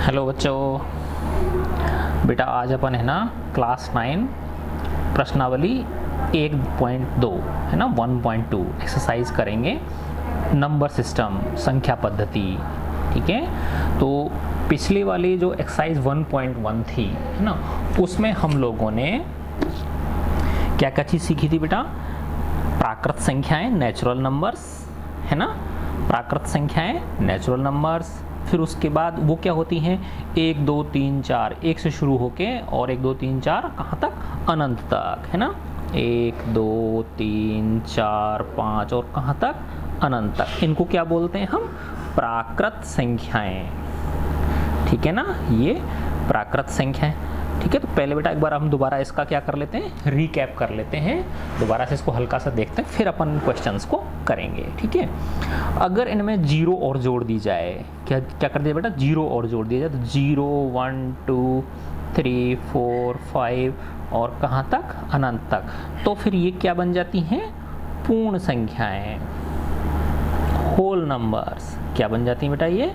Hello बच्चों, बेटा आज अपन है ना क्लास 9 प्रश्नावली 1.2 है ना 1.2 एक्सरसाइज करेंगे। नंबर सिस्टम, संख्या पद्धति। ठीक है, तो पिछली वाली जो एक्सरसाइज 1.1 थी है ना, उसमें हम लोगों ने क्या क्या चीज़ सीखी थी बेटा? प्राकृत संख्याएं, नेचुरल नंबर्स है ना, प्राकृत संख्याएं, नेचुरल नंबर्स। फिर उसके बाद वो क्या होती हैं? 1 2 3 4, 1 से शुरू होके और 1 2 3 4 कहाँ तक? अनंत तक है ना। 1 2 3 4 5 और कहाँ तक? अनंत तक। इनको क्या बोलते हैं हम? प्राकृत संख्याएं। ठीक है ना, ये प्राकृत संख्याएं। ठीक है, तो पहले बेटा एक बार हम दोबारा इसका क्या कर लेते हैं, रीकैप कर लेते हैं, दोबारा से इसको हल्का सा देखते हैं, फिर अपन क्वेश्चंस को करेंगे। ठीक है, अगर इनमें जीरो और जोड़ दी जाए, क्या क्या कर दिया बेटा? जीरो और जोड़ दिया जाए, तो 0 1 2 3 4 5 और कहाँ तक? अनंत तक। तो फिर ये क्या बन जाती हैं? पूर्ण संख्याएं, होल नंबर्स। क्या बन जाती हैं बेटा? ये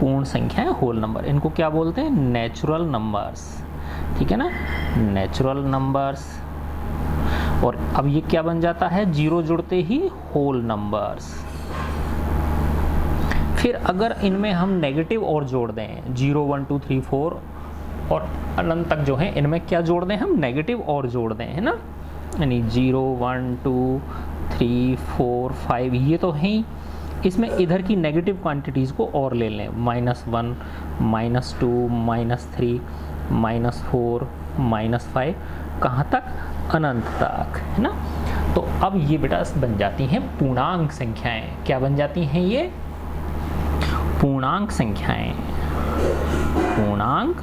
पूर्ण संख्याएं, होल नंबर। इनको क्या बोलते हैं? Natural numbers. ठीक है ना, नेचुरल नंबर्स। और अब ये क्या बन जाता है? जीरो जुड़ते ही होल नंबर्स। फिर अगर इनमें हम नेगेटिव और जोड़ दें, 0 1 2 3 4 और अनंत तक जो है, इनमें क्या जोड़ दें हम? नेगेटिव और जोड़ दें है ना, यानी 0 1 2 3 4 5 ये तो है ही। इसमें इधर की नेगेटिव क्वांटिटीज़ को और ले लें, -1 -2 -3 -4 -5 कहाँ तक? अनंत तक है ना। तो अब ये बेटा बन जाती हैं पूर्णांक संख्याएं। क्या बन जाती हैं ये? पूर्णांक संख्याएं, पूर्णांक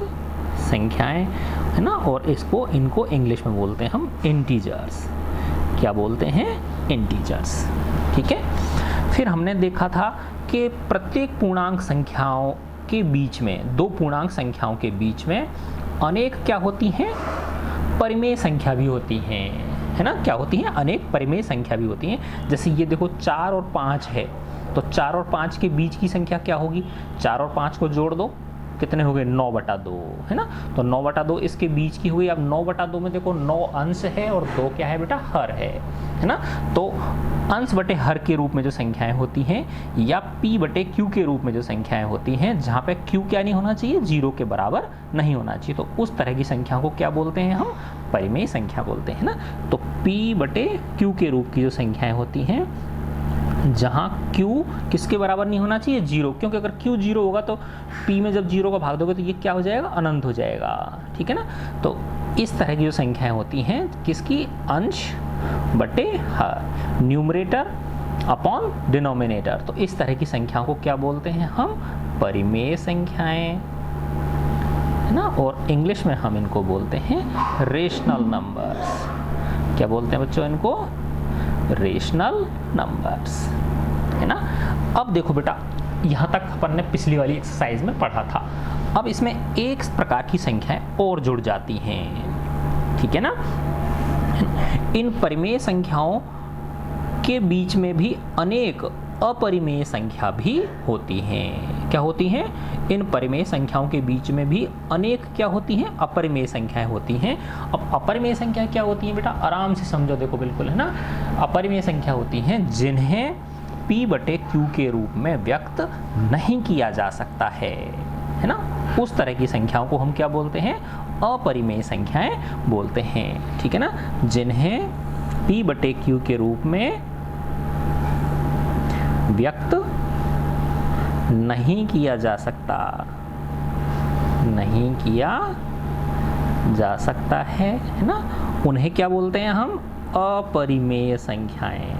संख्याएं है ना। और इनको इंग्लिश में बोलते हैं हम इंटीजर्स। क्या बोलते हैं? इंटीजर्स। ठीक है, फिर हमने देखा था कि प्रत्येक पूर्णांक संख्याओं के बीच में, दो पूर्णांक संख्याओं के बीच में अनेक क्या होती हैं? परिमेय संख्या भी होती हैं है ना। क्या होती हैं? अनेक परिमेय संख्या भी होती हैं। जैसे ये देखो 4 और 5 है, तो 4 और 5 के बीच की संख्या क्या होगी? 4 और 5 को जोड़ दो, कितने हो गए? 9/2 है ना। तो 9/2 इसके बीच की हुई। अब 9/2 में देखो 9 अंश है और 2 क्या है बेटा? हर है ना। तो अंश बटे हर के रूप में जो संख्याएं होती हैं, या p बटे q के रूप में जो संख्याएं होती हैं, जहां पे q क्या नहीं होना चाहिए? 0 के बराबर नहीं होना चाहिए, तो उस तरह की संख्याओं को क्या बोलते हैं हम? परिमेय संख्या बोलते हैं ना। तो p बटे q के रूप की जो संख्याएं होती हैं, जहाँ q किसके बराबर नहीं होना चाहिए? 0, क्योंकि अगर q 0 होगा तो p में जब 0 का भाग दोगे तो ये क्या हो जाएगा? अनंत हो जाएगा। ठीक है ना। तो इस तरह की जो संख्याएं होती हैं, किसकी? अंश बटे हर, न्यूमरेटर अपॉन डिनोमिनेटर। तो इस तरह की संख्याओं को क्या बोलते हैं हम? परिमेय संख्याएं है ना। और इंग्लिश में हम इनको बोलते हैं रेशनल नंबर्स। क्या बोलते हैं बच्चों इनको? रेशनल नंबर्स है ना। अब देखो बेटा, यहाँ तक अपन ने पिछली वाली एक्सरसाइज में पढ़ा था। अब इसमें एक प्रकार की संख्याएं और जुड़ जाती हैं। ठीक है ना। इन परिमेय संख्याओं के बीच में भी अनेक अपरिमेय संख्या भी होती हैं। क्या होती हैं? इन परिमेय संख्याओं के बीच में भी अनेक क्या होती हैं? अपरिमेय संख्याएं होती हैं। अब अपरिमेय संख्या क्या होती हैं बेटा? आराम से समझो, देखो बिल्कुल है ना। अपरिमेय संख्या होती हैं जिन्हें p बटे q के रूप में व्यक्त नहीं किया जा सकता है ना। उस तरह की संख्याओं को हम क्या बोलते हैं? अपरिमेय संख्याएं बोलते हैं। ठीक है ना, जिन्हें p बटे q के रूप में व्यक्त नहीं किया जा सकता, नहीं किया जा सकता है ना। उन्हें क्या बोलते हैं हम? अपरिमेय संख्याएं।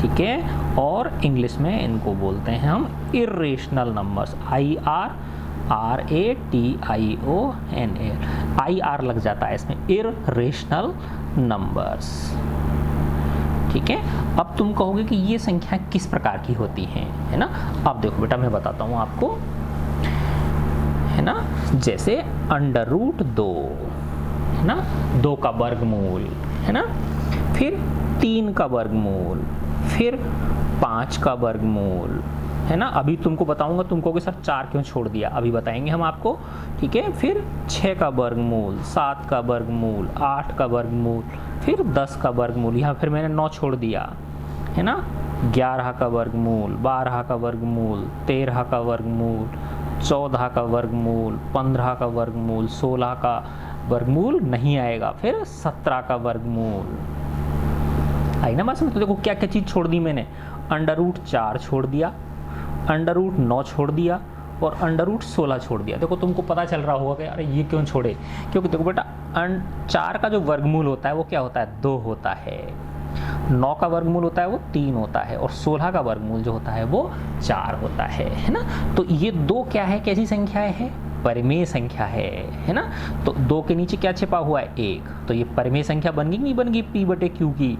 ठीक है, और इंग्लिश में इनको बोलते हैं हम इर्रेशनल नंबर्स। IR लग जाता है इसमें, इर्रेशनल नंबर्स। ठीक है, अब तुम कहोगे कि ये संख्या किस प्रकार की होती हैं है ना। अब देखो बेटा, मैं बताता हूँ आपको है ना। जैसे √2 है ना, 2 का वर्गमूल है ना, फिर 3 का वर्गमूल, फिर 5 का वर्गमूल है ना। अभी तुमको बताऊंगा, तुम कहोगे सर 4 क्यों छोड़ दिया, अभी बताएंगे हम आपको, ठीक है। फिर 6 का वर्गमूल, 7 का वर्गमूल, 8 का वर्गमूल, फिर 10 का वर्गमूल, यहाँ फिर मैंने 9 छोड़ दिया, है ना। 11 का वर्गमूल, 12 का वर्गमूल, 13 का वर्गमूल, 14 का वर्गमूल, 15 का वर्गमूल, 16 का वर्गमूल नहीं आएगा, फिर 17 का वर्गमूल। आई ना बात समझ। तो देखो क्या क्या चीज़ छोड़ दी मैंने, √4 छोड़ दिया, √9 छोड़ दिया और √16 छोड़ दिया। देखो तुमको पता चल रहा होगा कि अरे ये क्यों छोड़े, क्योंकि देखो बेटा 4 का जो वर्गमूल होता है वो क्या होता है, 2 होता है। 9 का वर्गमूल होता है वो 3 होता है, और 16 का वर्गमूल जो होता है वो 4 होता है ना। तो ये 2 क्या है, कैसी संख्याएं हैं, परिमेय संख्या है ना। तो 2 के नीचे क्या छिपा हुआ है, 1, तो ये परिमेय संख्या बन गई नहीं बन गई P/Q की।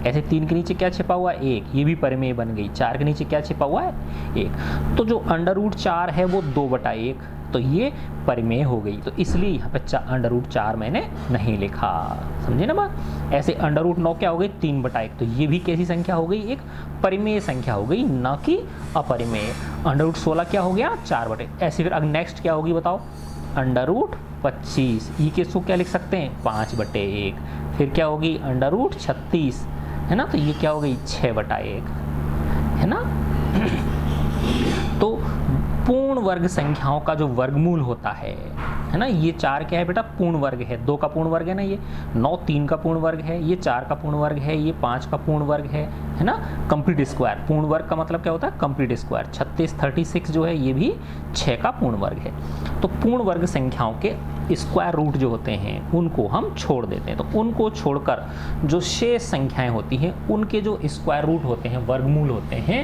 ऐसे 3 के नीचे क्या छिपा हुआ है, 1, ये भी परिमेय बन गई। 4 के नीचे क्या छिपा हुआ है, 1। तो जो √4 है वो 2/1, तो ये परिमेय हो गई। तो इसलिए यहाँ पे √4 मैंने नहीं लिखा, समझे ना बात। ऐसे √9 क्या हो गई, 3/1, तो ये भी कैसी संख्या हो गई, एक परिमेय संख्या हो गई, ना कि अपरिमेय। √16 क्या हो गया, 4/1। ऐसे फिर अब नेक्स्ट क्या होगी बताओ, √25, ई के इसको क्या लिख सकते हैं, 5/1। फिर क्या होगी, √36, है ना, तो ये क्या हो गई, 6/1, है ना। तो पूर्ण वर्ग संख्याओं का जो वर्गमूल होता है ना, ये 4 क्या है बेटा, पूर्ण वर्ग है। 2 का पूर्ण वर्ग है ना, ये 9 3 का पूर्ण वर्ग है, ये 4 का पूर्ण वर्ग है, ये 5 का पूर्ण वर्ग है ना। कंप्लीट स्क्वायर, पूर्ण वर्ग का मतलब क्या होता है, कंप्लीट स्क्वायर। 36 जो है ये भी 6 का पूर्ण वर्ग है। तो पूर्ण वर्ग संख्याओं के स्क्वायर रूट जो होते हैं उनको हम छोड़ देते हैं। तो उनको छोड़कर जो शेष संख्याएं होती हैं उनके जो स्क्वायर रूट होते हैं, वर्गमूल होते हैं,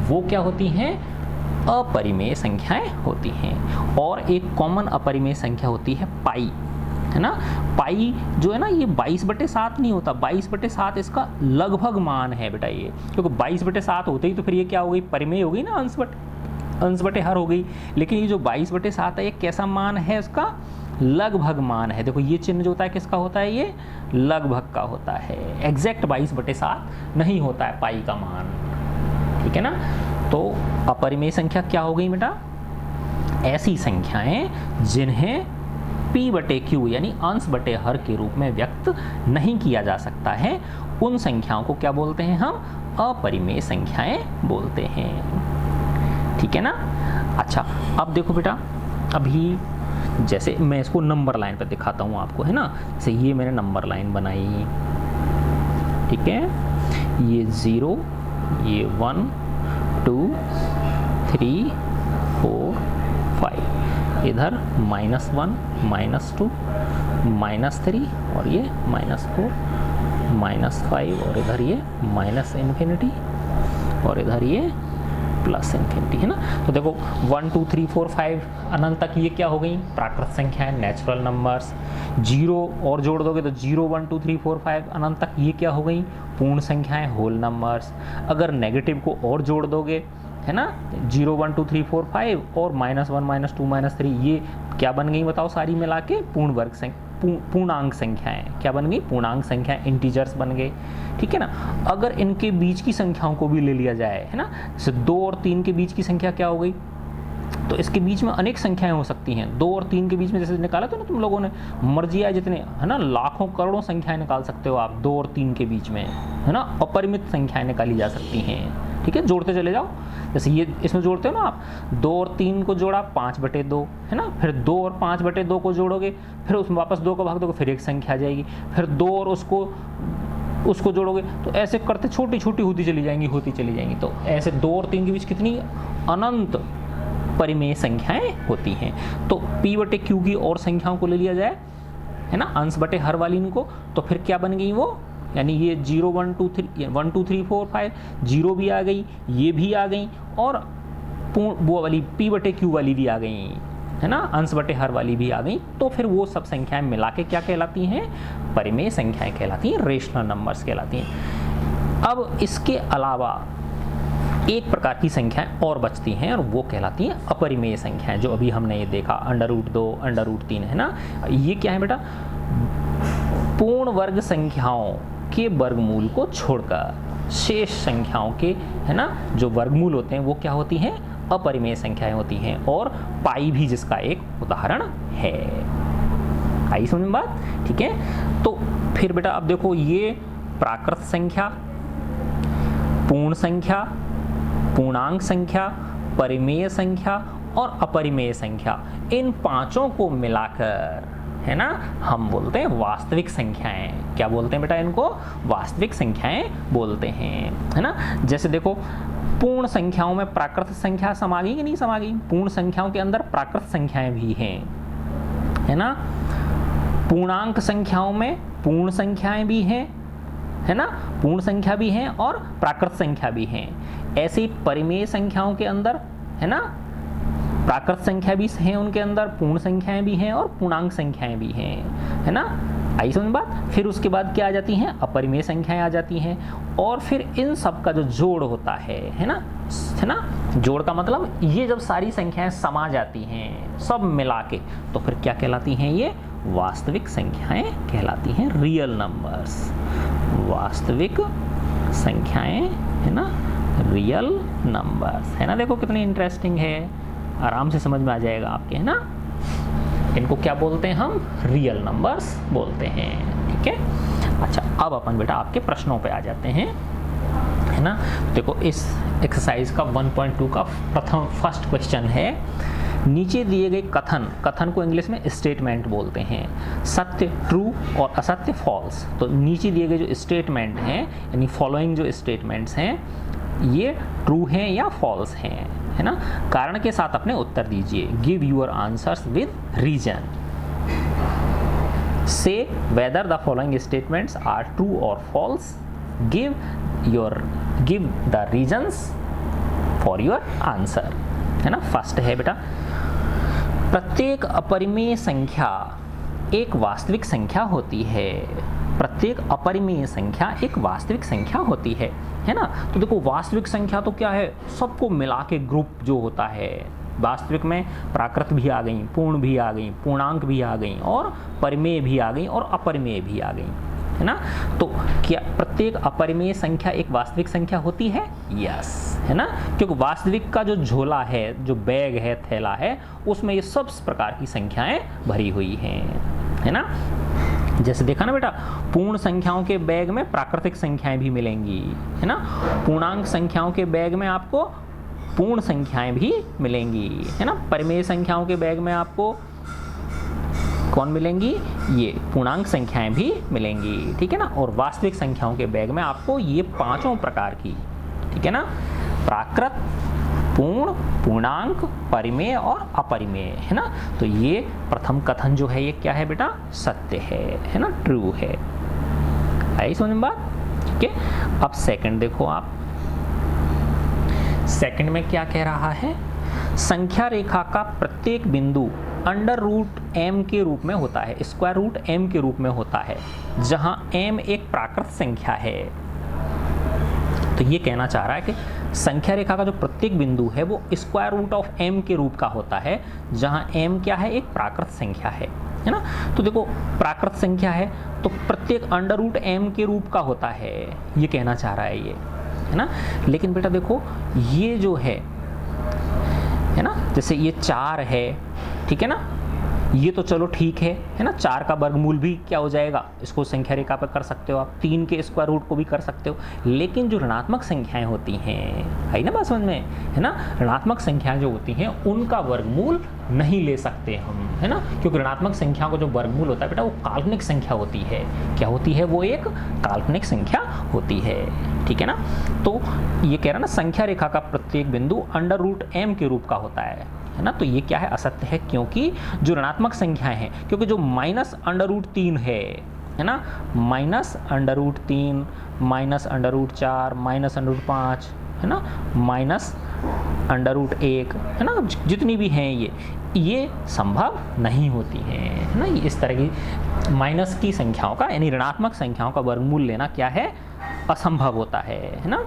वो क्या होती हैं, अपरिमेय संख्याएं होती हैं। और एक कॉमन अपरिमेय संख्या होती है पाई, है ना। पाई जो है ना, ये 22/7 नहीं होता, 22/7 इसका लगभग मान है बेटा ये, क्योंकि 22/7 होते ही तो फिर ये क्या हो गई, परिमेय हो गई ना, अंश बटे हर हो गई। लेकिन ये जो 22/7 है ये कैसा मान है, उसका लगभग मान है। देखो ये चिन्ह जो होता है किसका होता है, ये लगभग का होता है, एग्जैक्ट 22/7 नहीं होता है पाई का मान, ठीक है ना। तो अपरिमेय संख्या क्या हो गई बेटा, ऐसी संख्याएं जिन्हें P/Q यानी अंश बटे हर के रूप में व्यक्त नहीं किया जा सकता है, उन संख्याओं को क्या बोलते हैं, हम अपरिमेय संख्याएं बोलते हैं, ठीक है ना। अच्छा अब देखो बेटा, अभी जैसे मैं इसको नंबर लाइन पर दिखाता हूँ आपको, है ना। जैसे ये मैंने नंबर लाइन बनाई, ठीक है, ये 0, ये 1 2 3 4 5, इधर -1 -2 -3 और ये -4 -5, और इधर ये -∞ और इधर ये +∞, है ना। तो देखो 1 2 3 4 5 अनंत तक ये क्या हो गई, प्राकृत संख्या है, नेचुरल नंबर्स। 0 और जोड़ दोगे तो 0 1 2 3 4 5 अनंत तक ये क्या हो गई, पूर्ण संख्याएं, होल नंबर्स। अगर नेगेटिव को और जोड़ दोगे, है ना, 0 1 2 3 4 5 और -1 -2 -3, ये क्या बन गई बताओ, सारी मिला के पूर्ण वर्ग संख्या, पूर्णांक संख्याएं क्या बन गई, पूर्णांक संख्याएं, इंटीजर्स बन गए, ठीक है ना। अगर इनके बीच की संख्याओं को भी ले लिया जाए, है ना, जैसे 2 और 3 के बीच की संख्या क्या हो गई, तो इसके बीच में अनेक संख्याएं हो सकती हैं। 2 और 3 के बीच में जैसे निकाला था ना तुम लोगों ने, मर्जी है जितने, है ना, लाखों करोड़ों संख्याएं निकाल सकते हो आप 2 और 3 के बीच में, है ना, अपरिमित संख्याएं निकाली जा सकती हैं, ठीक है। जोड़ते चले जाओ, जैसे ये इसमें जोड़ते हो ना आप, 2 और 3 को जोड़ा 5/2, है ना, फिर 2 और 5/2 को जोड़ोगे, फिर उसमें वापस 2 को भाग दोगे, फिर एक संख्या आ जाएगी, फिर 2 और उसको जोड़ोगे, तो ऐसे करते छोटी छोटी होती चली जाएंगी। तो ऐसे 2 और 3 के बीच कितनी अनंत परिमेय संख्याएं होती हैं। तो P/Q की और संख्याओं को ले लिया जाए, है ना, अंश बटे हर वाली इनको, तो फिर क्या बन गई वो, यानी ये 0 1 2 3 4 5 0 भी आ गई, ये भी आ गई, और वो वाली P/Q वाली भी आ गई, है ना, अंश बटे हर वाली भी आ गई। तो फिर वो सब संख्याएं मिला के क्या कहलाती हैं, परिमेय संख्याएं कहलाती हैं, रेशनल नंबर्स कहलाती हैं। अब इसके अलावा एक प्रकार की संख्याएं और बचती हैं, और वो कहलाती हैं अपरिमेय संख्याएं, जो अभी हमने ये देखा, √2 √3, है ना। ये क्या है बेटा, पूर्ण वर्ग संख्याओं के वर्गमूल को छोड़कर शेष संख्याओं के, है ना, जो वर्गमूल होते हैं वो क्या होती हैं, अपरिमेय संख्याएं होती हैं, और पाई भी जिसका एक उदाहरण है। आई समझ में बात? ठीक है, तो फिर बेटा अब देखो, ये प्राकृत संख्या, पूर्ण संख्या, पूर्णांक संख्या, परिमेय संख्या और अपरिमेय संख्या, इन पांचों को मिलाकर, है ना, हम बोलते हैं वास्तविक संख्याएं। क्या बोलते हैं बेटा इनको? वास्तविक संख्याएं बोलते हैं, है ना। जैसे देखो, पूर्ण संख्याओं में प्राकृत संख्या समा गई कि नहीं समा गई? पूर्ण संख्याओं के अंदर प्राकृत संख्याएं भी हैं, है ना। पूर्णांक संख्याओं में पूर्ण संख्याएं भी हैं, है ना, पूर्ण संख्या भी हैं और प्राकृत संख्या भी हैं। ऐसे ही परिमेय संख्याओं के अंदर, है ना, प्राकृत संख्या भी हैं, उनके अंदर पूर्ण संख्याएं भी हैं और पूर्णांक संख्याएं भी हैं, है ना। आई समझ बात? फिर उसके बाद क्या आ जाती हैं? अपरिमेय संख्याएं आ जाती हैं, और फिर इन सब का जो जोड़ होता है ना, है ना, जोड़ का मतलब ये जब सारी संख्याएं समा जाती हैं सब मिला के, तो फिर क्या कहलाती हैं? ये वास्तविक संख्याएं कहलाती हैं, रियल नंबर्स। वास्तविक संख्याएं, है ना, रियल नंबर्स, है ना। देखो कितनी इंटरेस्टिंग है, आराम से समझ में आ जाएगा आपके, है ना। इनको क्या बोलते हैं हम? रियल नंबर्स बोलते हैं, ठीक है। अच्छा, अब अपन बेटा आपके प्रश्नों पे आ जाते हैं, है ना। देखो इस एक्सरसाइज का 1.2 का फर्स्ट क्वेश्चन है, नीचे दिए गए कथन को इंग्लिश में स्टेटमेंट बोलते हैं। सत्य ट्रू और असत्य फॉल्स। तो नीचे दिए गए जो स्टेटमेंट हैं, यानी फॉलोइंग जो स्टेटमेंट्स हैं, ये ट्रू हैं या फॉल्स हैं, है ना। कारण के साथ अपने उत्तर दीजिए। Give your answers with reason. Say whether the following statements are true और false. Give the reasons for your answer, है ना। फर्स्ट है बेटा, प्रत्येक अपरिमेय संख्या एक वास्तविक संख्या होती है। प्रत्येक अपरिमेय संख्या एक वास्तविक संख्या होती है ना। तो देखो वास्तविक संख्या तो क्या है? सबको मिला के ग्रुप जो होता है। वास्तविक में प्राकृत भी आ गई, पूर्ण भी आ गई, पूर्णांक भी आ गई, और परिमेय भी आ गई और अपरिमेय भी आ गई, है ना। तो क्या प्रत्येक अपरिमेय संख्या एक वास्तविक संख्या होती है? यस, है ना, क्योंकि वास्तविक का जो झोला है, जो बैग है, थैला है, उसमें ये सब प्रकार की संख्याएं भरी हुई हैं, है ना। जैसे देखा ना बेटा, पूर्ण संख्याओं के बैग में प्राकृतिक संख्याएं भी मिलेंगी, है ना। पूर्णांक संख्याओं के बैग में आपको पूर्ण संख्याएं भी मिलेंगी, है ना। परिमेय संख्याओं के बैग में आपको कौन मिलेंगी? ये पूर्णांक संख्याएं भी मिलेंगी, ठीक है ना। और वास्तविक संख्याओं के बैग में आपको ये पांचों प्रकार की, ठीक है ना, प्राकृत, पूर्ण, पूर्णांक, परिमेय और अपरिमेय, है ना। तो ये प्रथम कथन जो है ये क्या है बेटा? सत्य है ना, ट्रू है। आई समझ में बात? ठीक है। अब सेकंड देखो आप, सेकंड में क्या कह रहा है? संख्या रेखा का प्रत्येक बिंदु अंडर रूट m के रूप में होता है, स्क्वायर रूट m के रूप में होता है, जहां m एक प्राकृत संख्या है। तो ये कहना चाह रहा है कि संख्या रेखा का जो प्रत्येक बिंदु है वो स्क्वायर रूट ऑफ m के रूप का होता है, जहां m क्या है? एक प्राकृत संख्या है ना। तो देखो प्राकृत संख्या है तो प्रत्येक अंडर रूट m के रूप का होता है, ये कहना चाह रहा है ये, है ना। लेकिन बेटा देखो ये जो है ना, जैसे ये 4 है, ठीक है ना, ये तो चलो ठीक है ना। 4 का वर्गमूल भी क्या हो जाएगा? इसको संख्या रेखा पर कर सकते हो आप, 3 के स्क्वायर रूट को भी कर सकते हो। लेकिन जो ऋणात्मक संख्याएं होती हैं, आई ना बात समझ में, है ना, ऋणात्मक संख्याएं जो होती हैं उनका वर्गमूल नहीं ले सकते हम, है ना, क्योंकि ऋणात्मक संख्या का जो वर्गमूल होता है बेटा वो काल्पनिक संख्या होती है। क्या होती है? वो एक काल्पनिक संख्या होती है, ठीक है ना। तो ये कह रहा ना, संख्या रेखा का प्रत्येक बिंदु अंडर रूट m के रूप का होता है ना। तो ये क्या है? असत्य है, क्योंकि जो ऋणात्मक संख्याएं हैं, क्योंकि जो माइनस अंडर रूट 3 है ना, minus under root 3, minus under root 4, minus under root 5, है ना, माइनस अंडर रूट 1, है ना, जितनी भी हैं ये संभव नहीं होती हैं, है ना। इस तरह की माइनस की संख्याओं का, यानी ऋणात्मक संख्याओं का वर्गमूल लेना क्या है? असंभव होता है ना।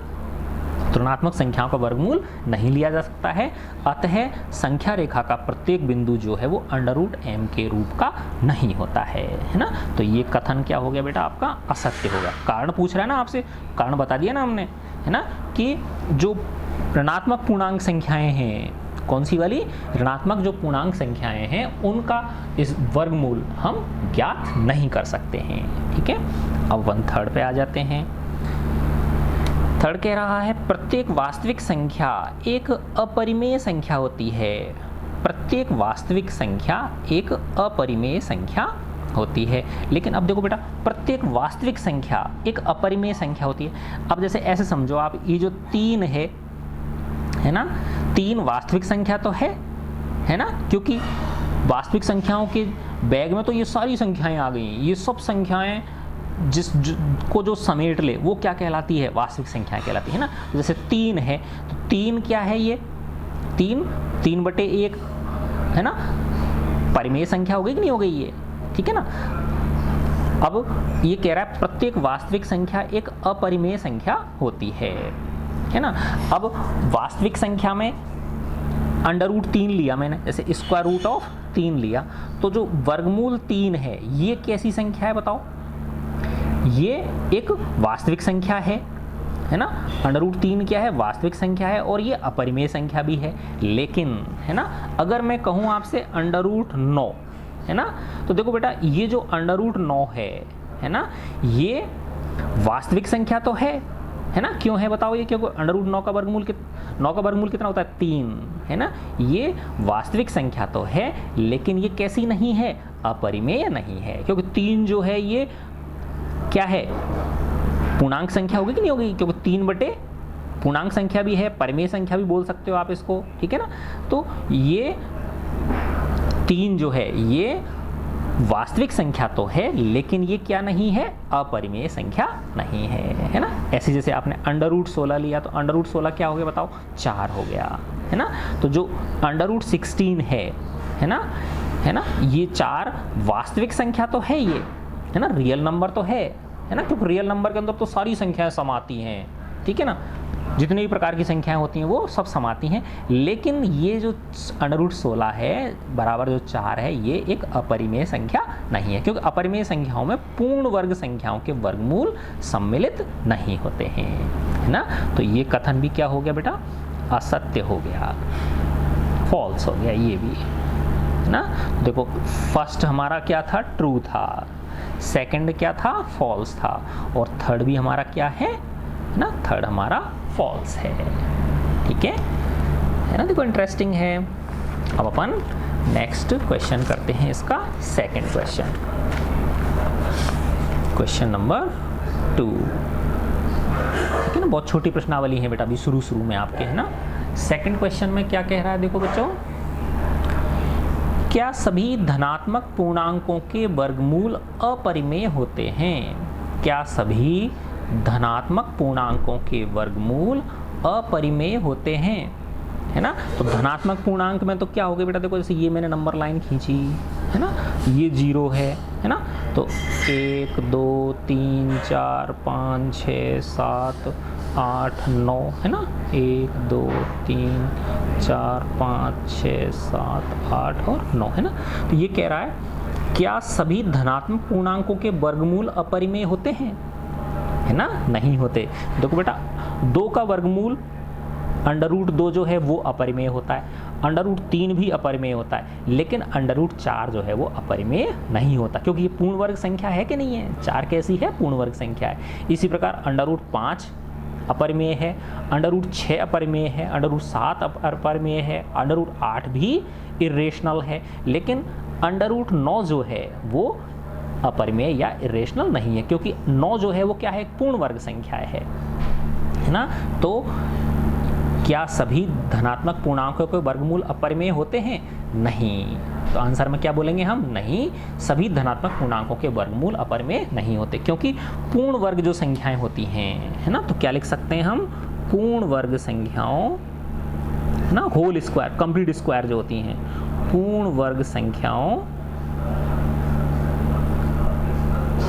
तो ऋणात्मक संख्याओं का वर्गमूल नहीं लिया जा सकता है, अतः संख्या रेखा का प्रत्येक बिंदु जो है वो अंडर रूट m के रूप का नहीं होता है ना। तो ये कथन क्या हो गया बेटा? आपका असत्य होगा। कारण पूछ रहा है ना आपसे, कारण बता दिया ना हमने, है ना, कि जो ऋणात्मक पूर्णांक संख्याएं हैं, कौन सी वाली? ऋणात्मक जो पूर्णांक संख्याएं हैं उनका इस वर्गमूल हम ज्ञात नहीं कर सकते हैं। ठीक है, अब 1/3 पे आ जाते हैं। थर्ड कह रहा है प्रत्येक वास्तविक संख्या एक अपरिमेय संख्या होती है। प्रत्येक वास्तविक संख्या एक अपरिमेय संख्या होती है। लेकिन अब देखो बेटा, प्रत्येक वास्तविक संख्या एक अपरिमेय संख्या होती है। अब जैसे ऐसे समझो आप, ये जो 3 है ना, 3 वास्तविक संख्या तो है ना, क्योंकि वास्तविक संख्याओं के बैग में तो ये सारी संख्याएं आ गई। ये सब संख्याएं को जो समेट ले वो क्या कहलाती है? वास्तविक संख्या कहलाती है ना। जैसे 3 है तो 3 क्या है? ये 3/1 है ना, परिमेय संख्या हो गई कि नहीं हो गई ये? ठीक है ना। अब ये कह रहा है प्रत्येक वास्तविक संख्या एक अपरिमेय संख्या होती है ना। अब वास्तविक संख्या में √3 लिया मैंने, जैसे √3 लिया, तो जो वर्गमूल 3 है ये कैसी संख्या है बताओ? ये एक वास्तविक संख्या है ना। √3 क्या है? वास्तविक संख्या है और ये अपरिमेय संख्या भी है। लेकिन है ना, अगर मैं कहूँ आपसे √9 है ना, तो देखो बेटा ये जो √9 है ना, ये वास्तविक संख्या तो है ना। क्यों है बताओ ये? क्योंकि √9 का वर्गमूल 9 का वर्गमूल कितना होता है? 3 है ना। ये वास्तविक संख्या तो है लेकिन ये कैसी नहीं है? अपरिमेय नहीं है, क्योंकि 3 जो है ये क्या है? पूर्णांक संख्या होगी कि नहीं होगी? क्योंकि 3 पूर्णांक संख्या भी है, परिमेय संख्या भी बोल सकते हो आप इसको। ठीक है ना। तो ये 3 जो है ये वास्तविक संख्या तो है लेकिन ये क्या नहीं है? अपरिमेय संख्या नहीं है ना। ऐसे जैसे आपने √16 लिया तो √16 क्या हो गया बताओ? 4 हो गया है ना। तो जो √16 है ना, ये 4 वास्तविक संख्या तो है ये, है ना, रियल नंबर तो है ना, क्योंकि रियल नंबर के अंदर तो सारी संख्याएं समाती हैं। ठीक है ना, जितनी भी प्रकार की संख्याएं होती हैं वो सब समाती हैं। लेकिन ये जो √16 है बराबर जो 4 है ये एक अपरिमेय संख्या नहीं है, क्योंकि अपरिमेय संख्याओं में पूर्ण वर्ग संख्याओं के वर्गमूल सम्मिलित नहीं होते हैं, है ना। तो ये कथन भी क्या हो गया बेटा? असत्य हो गया, फॉल्स हो गया ये भी, है ना। देखो फर्स्ट हमारा क्या था? ट्रू था, सेकंड क्या था? फॉल्स था, और थर्ड भी हमारा क्या है ना? थर्ड हमारा फॉल्स है। ठीक है ना। देखो इंटरेस्टिंग है। अब अपन नेक्स्ट क्वेश्चन करते हैं, इसका सेकंड क्वेश्चन, क्वेश्चन नंबर 2। ठीक है ना, बहुत छोटी प्रश्नावली है बेटा अभी शुरू में आपके, है ना। सेकंड क्वेश्चन में क्या कह रहा है देखो बच्चों, क्या सभी धनात्मक पूर्णांकों के वर्गमूल अपरिमेय होते हैं? क्या सभी धनात्मक पूर्णांकों के वर्गमूल अपरिमेय होते हैं, है ना। तो धनात्मक पूर्णांक में तो क्या हो गया बेटा? देखो जैसे ये मैंने नंबर लाइन खींची है ना, ये 0 है ना। तो 1 2 3 4 5 6 7 8 9 है ना, 1 2 3 4 5 6 7 8 और 9 है ना। तो ये कह रहा है क्या सभी धनात्मक पूर्णांकों के वर्गमूल अपरिमेय होते हैं, है ना। नहीं होते। देखो बेटा 2 का वर्गमूल √2 जो है वो अपरिमेय होता है, √3 भी अपरिमेय होता है, लेकिन √4 जो है वो अपरिमेय नहीं होता, क्योंकि ये पूर्ण वर्ग संख्या है कि नहीं है? 4 कैसी है? पूर्ण वर्ग संख्या है। इसी प्रकार √5 अपरिमेय है, √6 अपरिमेय है, √7 अपरिमेय है, √8 भी इरेशनल है, लेकिन √9 जो है वो अपरिमेय या इरेशनल नहीं है, क्योंकि 9 जो है वो क्या है? पूर्ण वर्ग संख्या है ना। तो क्या सभी धनात्मक पूर्णांकों के वर्गमूल अपरिमेय होते हैं? नहीं। तो आंसर में क्या बोलेंगे हम? नहीं, सभी धनात्मक पूर्णांकों के वर्गमूल अपरिमेय नहीं होते, क्योंकि पूर्ण वर्ग जो संख्याएं होती हैं, है ना। तो क्या लिख सकते हैं हम? पूर्ण वर्ग संख्याओं ना, होल स्क्वायर, कंप्लीट स्क्वायर जो होती हैं, पूर्ण वर्ग संख्याओं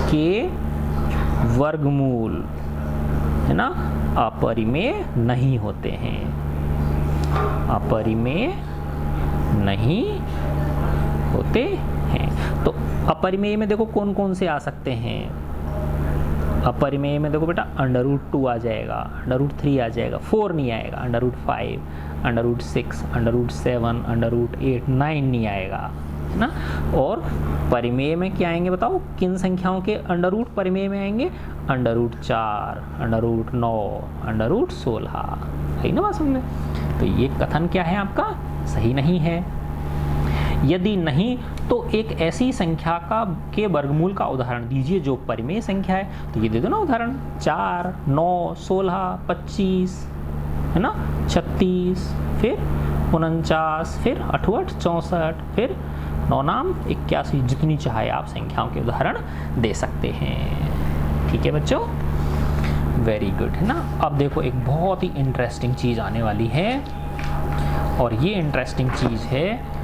के वर्गमूल, है ना, अपरिमेय नहीं होते हैं, अपरिमेय नहीं होते हैं। तो अपरिमेय में देखो कौन कौन से आ सकते हैं? अपरिमेय में देखो बेटा √2 आ जाएगा, √3 आ जाएगा, 4 नहीं आएगा, √5, √6, √7, √8, 9 नहीं आएगा, है ना। और परिमेय में क्या आएंगे बताओ, किन संख्याओं के अंडर रूट परिमेय में आएंगे, √4, √9, √16, सही ना बात समझ में। तो ये कथन क्या है आपका, सही नहीं है। यदि नहीं तो एक ऐसी संख्या के वर्गमूल का उदाहरण दीजिए जो परिमेय संख्या है। तो ये दे दो ना उदाहरण, 4, 9, 16, 25, है ना, 36, फिर 49, फिर 68, 64, फिर 9 नाम 81, जितनी चाहे आप संख्याओं के उदाहरण दे सकते हैं। ठीक है बच्चों, वेरी गुड, है ना। अब देखो एक बहुत ही इंटरेस्टिंग चीज़ आने वाली है, और ये इंटरेस्टिंग चीज़ है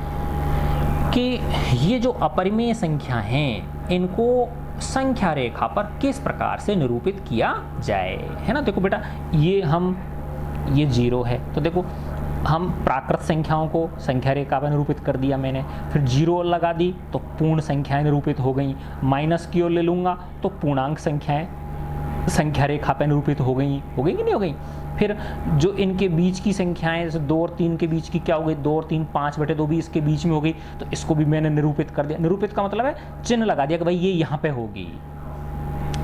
कि ये जो अपरिमेय संख्या हैं इनको संख्या रेखा पर किस प्रकार से निरूपित किया जाए, है ना। देखो बेटा ये 0 है, तो देखो हम प्राकृत संख्याओं को संख्या रेखा पर निरूपित कर दिया मैंने, फिर 0 लगा दी तो पूर्ण संख्याएं निरूपित हो गई, माइनस की ओर ले लूँगा तो पूर्णांक संख्याएं संख्या रेखा पर निरूपित हो गई कि नहीं हो गई। फिर जो इनके बीच की संख्याएं जैसे 2 और 3 के बीच की क्या हो गई, 2 और 3 5/2 भी इसके बीच में हो गई, तो इसको भी मैंने निरूपित कर दिया। निरूपित का मतलब है चिन्ह लगा दिया कि भाई ये यहाँ पे होगी,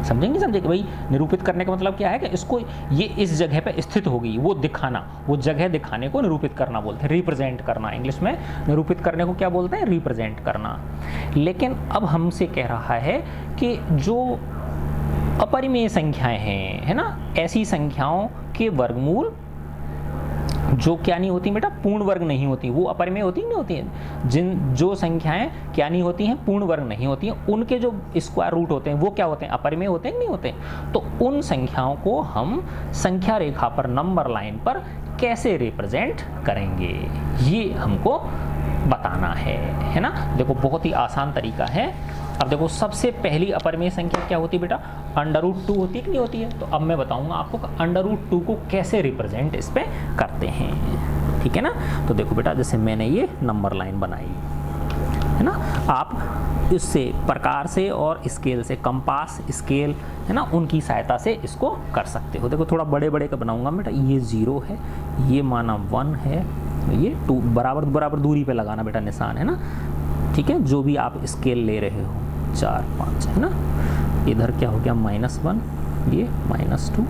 समझेंगे समझे कि भाई निरूपित करने का मतलब क्या है कि इसको ये इस जगह पे स्थित होगी, वो दिखाना, वो जगह दिखाने को निरूपित करना बोलते हैं, रिप्रेजेंट करना। इंग्लिश में निरूपित करने को क्या बोलते हैं, रिप्रेजेंट करना। लेकिन अब हमसे कह रहा है कि जो अपरिमेय संख्याएं हैं, है ना, ऐसी संख्याओं के वर्गमूल जो क्या नहीं होती बेटा, पूर्ण वर्ग नहीं होती, वो अपरिमेय होती नहीं होती हैं। जो संख्याएं क्या नहीं होती हैं, पूर्ण वर्ग नहीं होती हैं, उनके जो स्क्वायर रूट होते हैं वो क्या होते हैं, अपरिमेय होते हैं कि नहीं होते। तो उन संख्याओं को हम संख्या रेखा पर नंबर लाइन पर कैसे रिप्रेजेंट करेंगे, ये हमको बताना है ना। देखो बहुत ही आसान तरीका है। अब देखो सबसे पहली अपरिमेय संख्या क्या होती है बेटा, √2 होती है कि नहीं होती है। तो अब मैं बताऊंगा आपको √2 को कैसे रिप्रेजेंट इस पे करते हैं, ठीक है ना। तो देखो बेटा जैसे मैंने ये नंबर लाइन बनाई, है ना, आप इससे प्रकार से और स्केल से, कंपास स्केल, है ना, उनकी सहायता से इसको कर सकते हो। देखो थोड़ा बड़े बड़े का बनाऊंगा बेटा, ये 0 है, ये माना 1 है, ये 2, बराबर बराबर दूरी पे लगाना बेटा निशान, है ना, ठीक है। जो भी आप स्केल ले रहे हो 4, 5, है ना, इधर क्या हो गया -1, ये -2,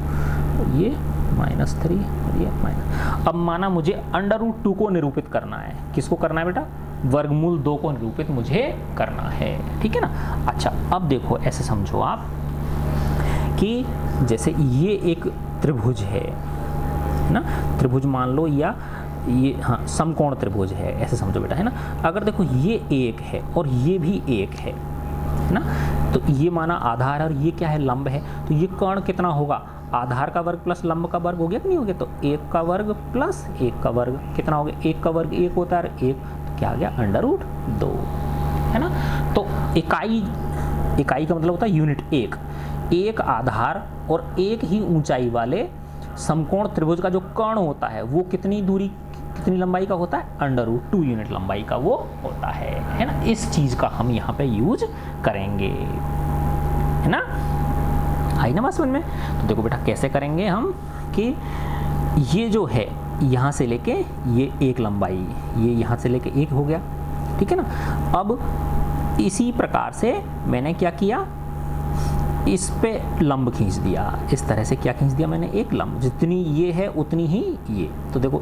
ये -3, ये माइनस। अब माना मुझे √2 को निरूपित करना है, किसको करना है बेटा, वर्गमूल 2 को निरूपित मुझे करना है, ठीक है ना। अच्छा अब देखो ऐसे समझो आप कि जैसे ये एक त्रिभुज है ना, त्रिभुज मान लो, या ये हाँ समकोण त्रिभुज है, ऐसे समझो बेटा, है ना। अगर देखो ये 1 है और ये भी 1 है ना, तो ये माना आधार है और ये क्या है, लंब है, तो ये कर्ण कितना होगा, आधार का वर्ग प्लस लंब का वर्ग हो गया कि नहीं हो गया। तो 1 का वर्ग प्लस 1 का वर्ग कितना हो गया, 1 का वर्ग 1 होता है, 1 तो क्या आ गया, √2, है ना। तो इकाई का मतलब होता है यूनिट, एक आधार और एक ही ऊंचाई वाले समकोण त्रिभुज का जो कर्ण होता है वो कितनी लंबाई का होता है, √2 यूनिट लंबाई का वो होता है ना। इस चीज का हम यहाँ पे यूज करेंगे, है ना, आई ना बात समझ में। तो देखो बेटा कैसे करेंगे हम कि ये जो है यहाँ से लेके ये 1 लंबाई, ये यहाँ से लेके 1 हो गया, ठीक है ना। अब इसी प्रकार से मैंने क्या किया, इस पे लंब खींच दिया, इस तरह से क्या खींच दिया मैंने, एक लंब, जितनी ये है उतनी ही ये। तो देखो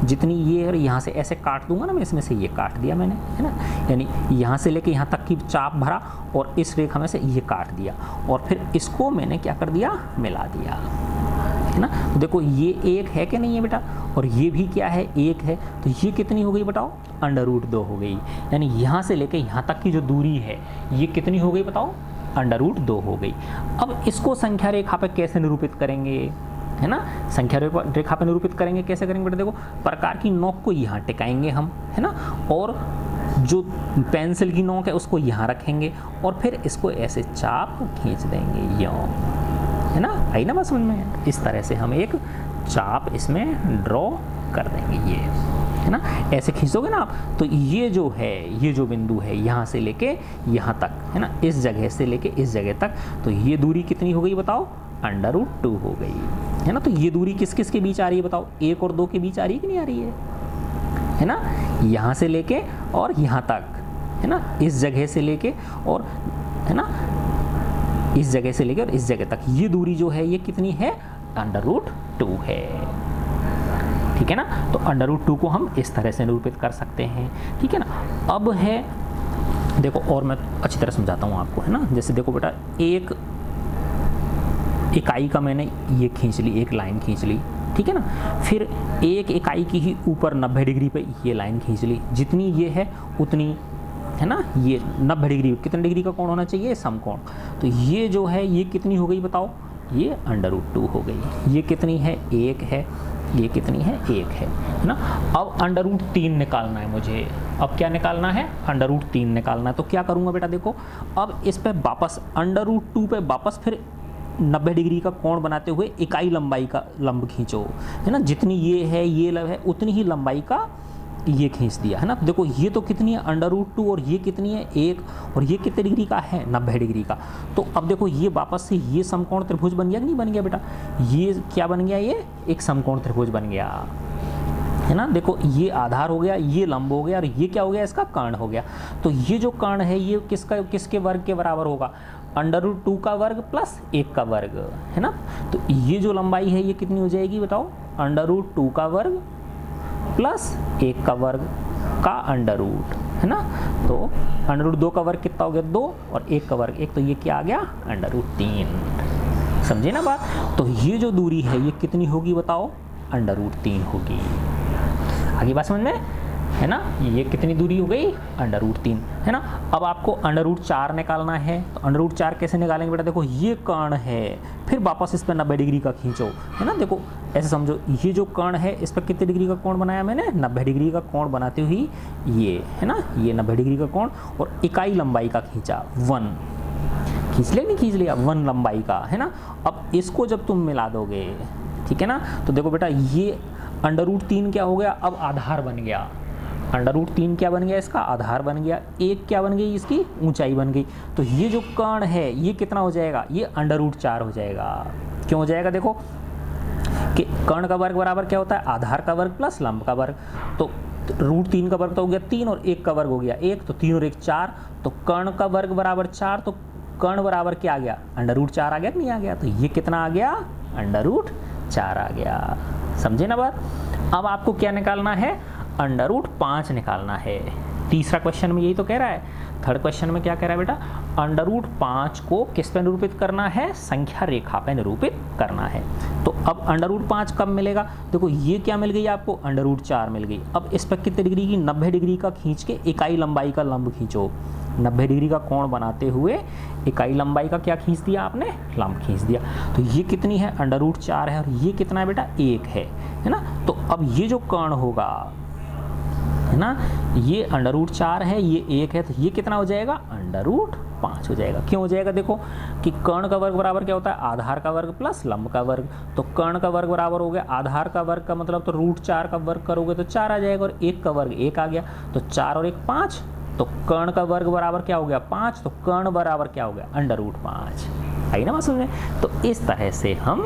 जितनी ये है यहाँ से ऐसे काट दूंगा ना मैं, इसमें से ये काट दिया मैंने, है ना, यानी यहाँ से लेके यहाँ तक की चाप भरा और इस रेखा में से ये काट दिया और फिर इसको मैंने क्या कर दिया, मिला दिया, है ना। तो देखो ये 1 है कि नहीं है बेटा, और ये भी क्या है, 1 है, तो ये कितनी हो गई बताओ, √2 हो गई। यानी यहाँ से लेके यहाँ तक की जो दूरी है ये कितनी हो गई बताओ, √2 हो गई। अब इसको संख्या रेखा पे कैसे निरूपित करेंगे, है ना, संख्या रेखा पे निरूपित करेंगे, कैसे करेंगे बेटा, देखो प्रकार की नोक को यहाँ टिकाएंगे हम, है ना, और जो पेंसिल की नोक है उसको यहाँ रखेंगे और फिर इसको ऐसे चाप खींच देंगे, यूँ, है ना, आई ना बात समझ में। इस तरह से हम एक चाप इसमें ड्रॉ कर देंगे, ये है ना, ऐसे खींचोगे ना आप, तो ये जो है, ये जो बिंदु है यहाँ से लेके यहाँ तक, है ना, इस जगह से लेके इस जगह तक, तो ये दूरी कितनी हो गई बताओ, √2 हो गई, है ना। तो ये दूरी किस किस के बीच आ रही है बताओ, 1 और 2 के बीच आ रही है कि नहीं आ रही है ना, यहाँ से लेके और यहाँ तक, है ना, इस जगह से लेके और, है ना, इस जगह से लेके और इस जगह तक, ये दूरी जो है ये कितनी है, √2 है, ठीक है ना। तो √2 को हम इस तरह से निरूपित कर सकते हैं, ठीक है ना। अब है देखो, और मैं अच्छी तरह समझाता हूँ आपको, है ना। जैसे देखो बेटा, एक इकाई का मैंने ये खींच ली, एक लाइन खींच ली, ठीक है ना। फिर एक इकाई की ही ऊपर 90 डिग्री पे ये लाइन खींच ली, जितनी ये है उतनी, है ना, ये 90 डिग्री, कितने डिग्री का कोण होना चाहिए, समकोण। तो ये जो है ये कितनी हो गई बताओ, ये √2 हो गई। ये कितनी है, 1 है, ये कितनी है, 1 है ना। अब √3 निकालना है मुझे। अब क्या निकालना है, √3 निकालना है। तो क्या करूँगा बेटा, देखो अब इस पे वापस √2 पे वापस फिर 90 डिग्री का कोण बनाते हुए इकाई लंबाई का लंब खींचो, है ना। जितनी ये है, ये लंब है, उतनी ही लंबाई का ये खींच दिया, है ना। देखो ये तो कितनी है, √2, और ये कितनी है, 1, और ये कितने डिग्री का है, 90 डिग्री का। तो अब देखो ये वापस से ये समकोण त्रिभुज बन गया कि नहीं बन गया बेटा, ये क्या बन गया, ये एक समकोण त्रिभुज बन गया, है ना। देखो ये आधार हो गया, ये लंब हो गया, और ये क्या हो गया, इसका कर्ण हो गया। तो ये जो कर्ण है ये किसका, किसके वर्ग के बराबर होगा, √2 का वर्ग प्लस 1 का वर्ग, है ना। तो ये जो लंबाई है ये कितनी हो जाएगी बताओ, √2 का वर्ग प्लस 1 का वर्ग का अंडर रूट, है ना। तो √2 का वर्ग कितना हो गया, 2, और 1 का वर्ग 1, तो ये क्या आ गया, √3। समझे ना बात। तो ये जो दूरी है ये कितनी होगी बताओ, √3 होगी। आगे बात समझ में, है ना। ये कितनी दूरी हो गई, √3, है ना। अब आपको √4 निकालना है। तो √4 कैसे निकालेंगे बेटा, देखो ये कर्ण है, फिर वापस इस पर 90 डिग्री का खींचो, है ना। देखो ऐसे समझो, ये जो कर्ण है इस पर कितने डिग्री का कोण बनाया मैंने, 90 डिग्री का कोण बनाते हुए ये, है ना, ये 90 डिग्री का कोण, और इकाई लंबाई का खींचा 1, खींच लिया नहीं खींच लिया, 1 लंबाई का, है ना। अब इसको जब तुम मिला दोगे, ठीक है ना, तो देखो बेटा ये √3 क्या हो गया, अब आधार बन गया। √3 क्या बन गया, इसका आधार बन गया। 1 क्या बन गई, इसकी ऊंचाई बन गई। तो ये जो कर्ण है ये कितना हो जाएगा, ये √4 हो जाएगा। क्यों हो जाएगा, देखो कि कर्ण का वर्ग बराबर क्या होता है, आधार का वर्ग प्लस लंब का वर्ग। तो √3 का वर्ग तो हो गया 3, और 1 का वर्ग हो गया 1, तो 3 और 1 4, तो कर्ण का वर्ग बराबर 4, तो कर्ण बराबर क्या आ गया, √4 आ गया कि नहीं आ गया। तो ये कितना आ गया, √4 आ गया। समझे ना बात। अब आपको क्या निकालना है, √5 निकालना है। तीसरा क्वेश्चन में यही तो कह रहा है। थर्ड क्वेश्चन में क्या कह रहा है बेटा, √5 को किस पे निरूपित करना है, संख्या रेखा पे निरूपित करना है। तो अब √5 कब मिलेगा, देखो ये क्या मिल गई आपको, √4 मिल गई। अब इस पर कितने डिग्री की, 90 डिग्री का खींच के इकाई लंबाई का लंब खींचो। 90 डिग्री का कोण बनाते हुए इकाई लंबाई का क्या खींच दिया आपने, लंब खींच दिया। तो ये कितनी है, √4 है, और ये कितना है बेटा, 1 है ना। तो अब ये जो कर्ण होगा, है ना, ये √4 है, ये 1 है, तो ये कितना हो जाएगा, √5 हो जाएगा। क्यों हो जाएगा, देखो कि कर्ण का वर्ग बराबर क्या होता है, आधार का वर्ग प्लस लंब का वर्ग। तो कर्ण का वर्ग बराबर हो गया आधार का वर्ग का मतलब, तो √4 का वर्ग करोगे तो 4 आ जाएगा, और 1 का वर्ग 1 आ गया, तो 4 और 1 5, तो कर्ण का वर्ग बराबर क्या हो गया, 5, तो कर्ण बराबर क्या हो गया, √5। आई ना बात समझ में। तो इस तरह से हम,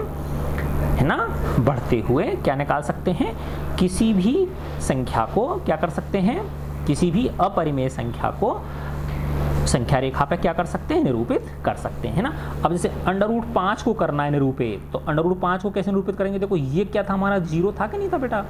है ना, बढ़ते हुए क्या निकाल सकते हैं, किसी भी संख्या को क्या कर सकते हैं, किसी भी अपरिमेय संख्या को संख्या रेखा पे क्या कर सकते हैं, निरूपित कर सकते हैं ना। अब जैसे √5 को करना है निरूपित, तो √5 को कैसे निरूपित करेंगे, देखो ये क्या था हमारा, 0 था कि नहीं था बेटा,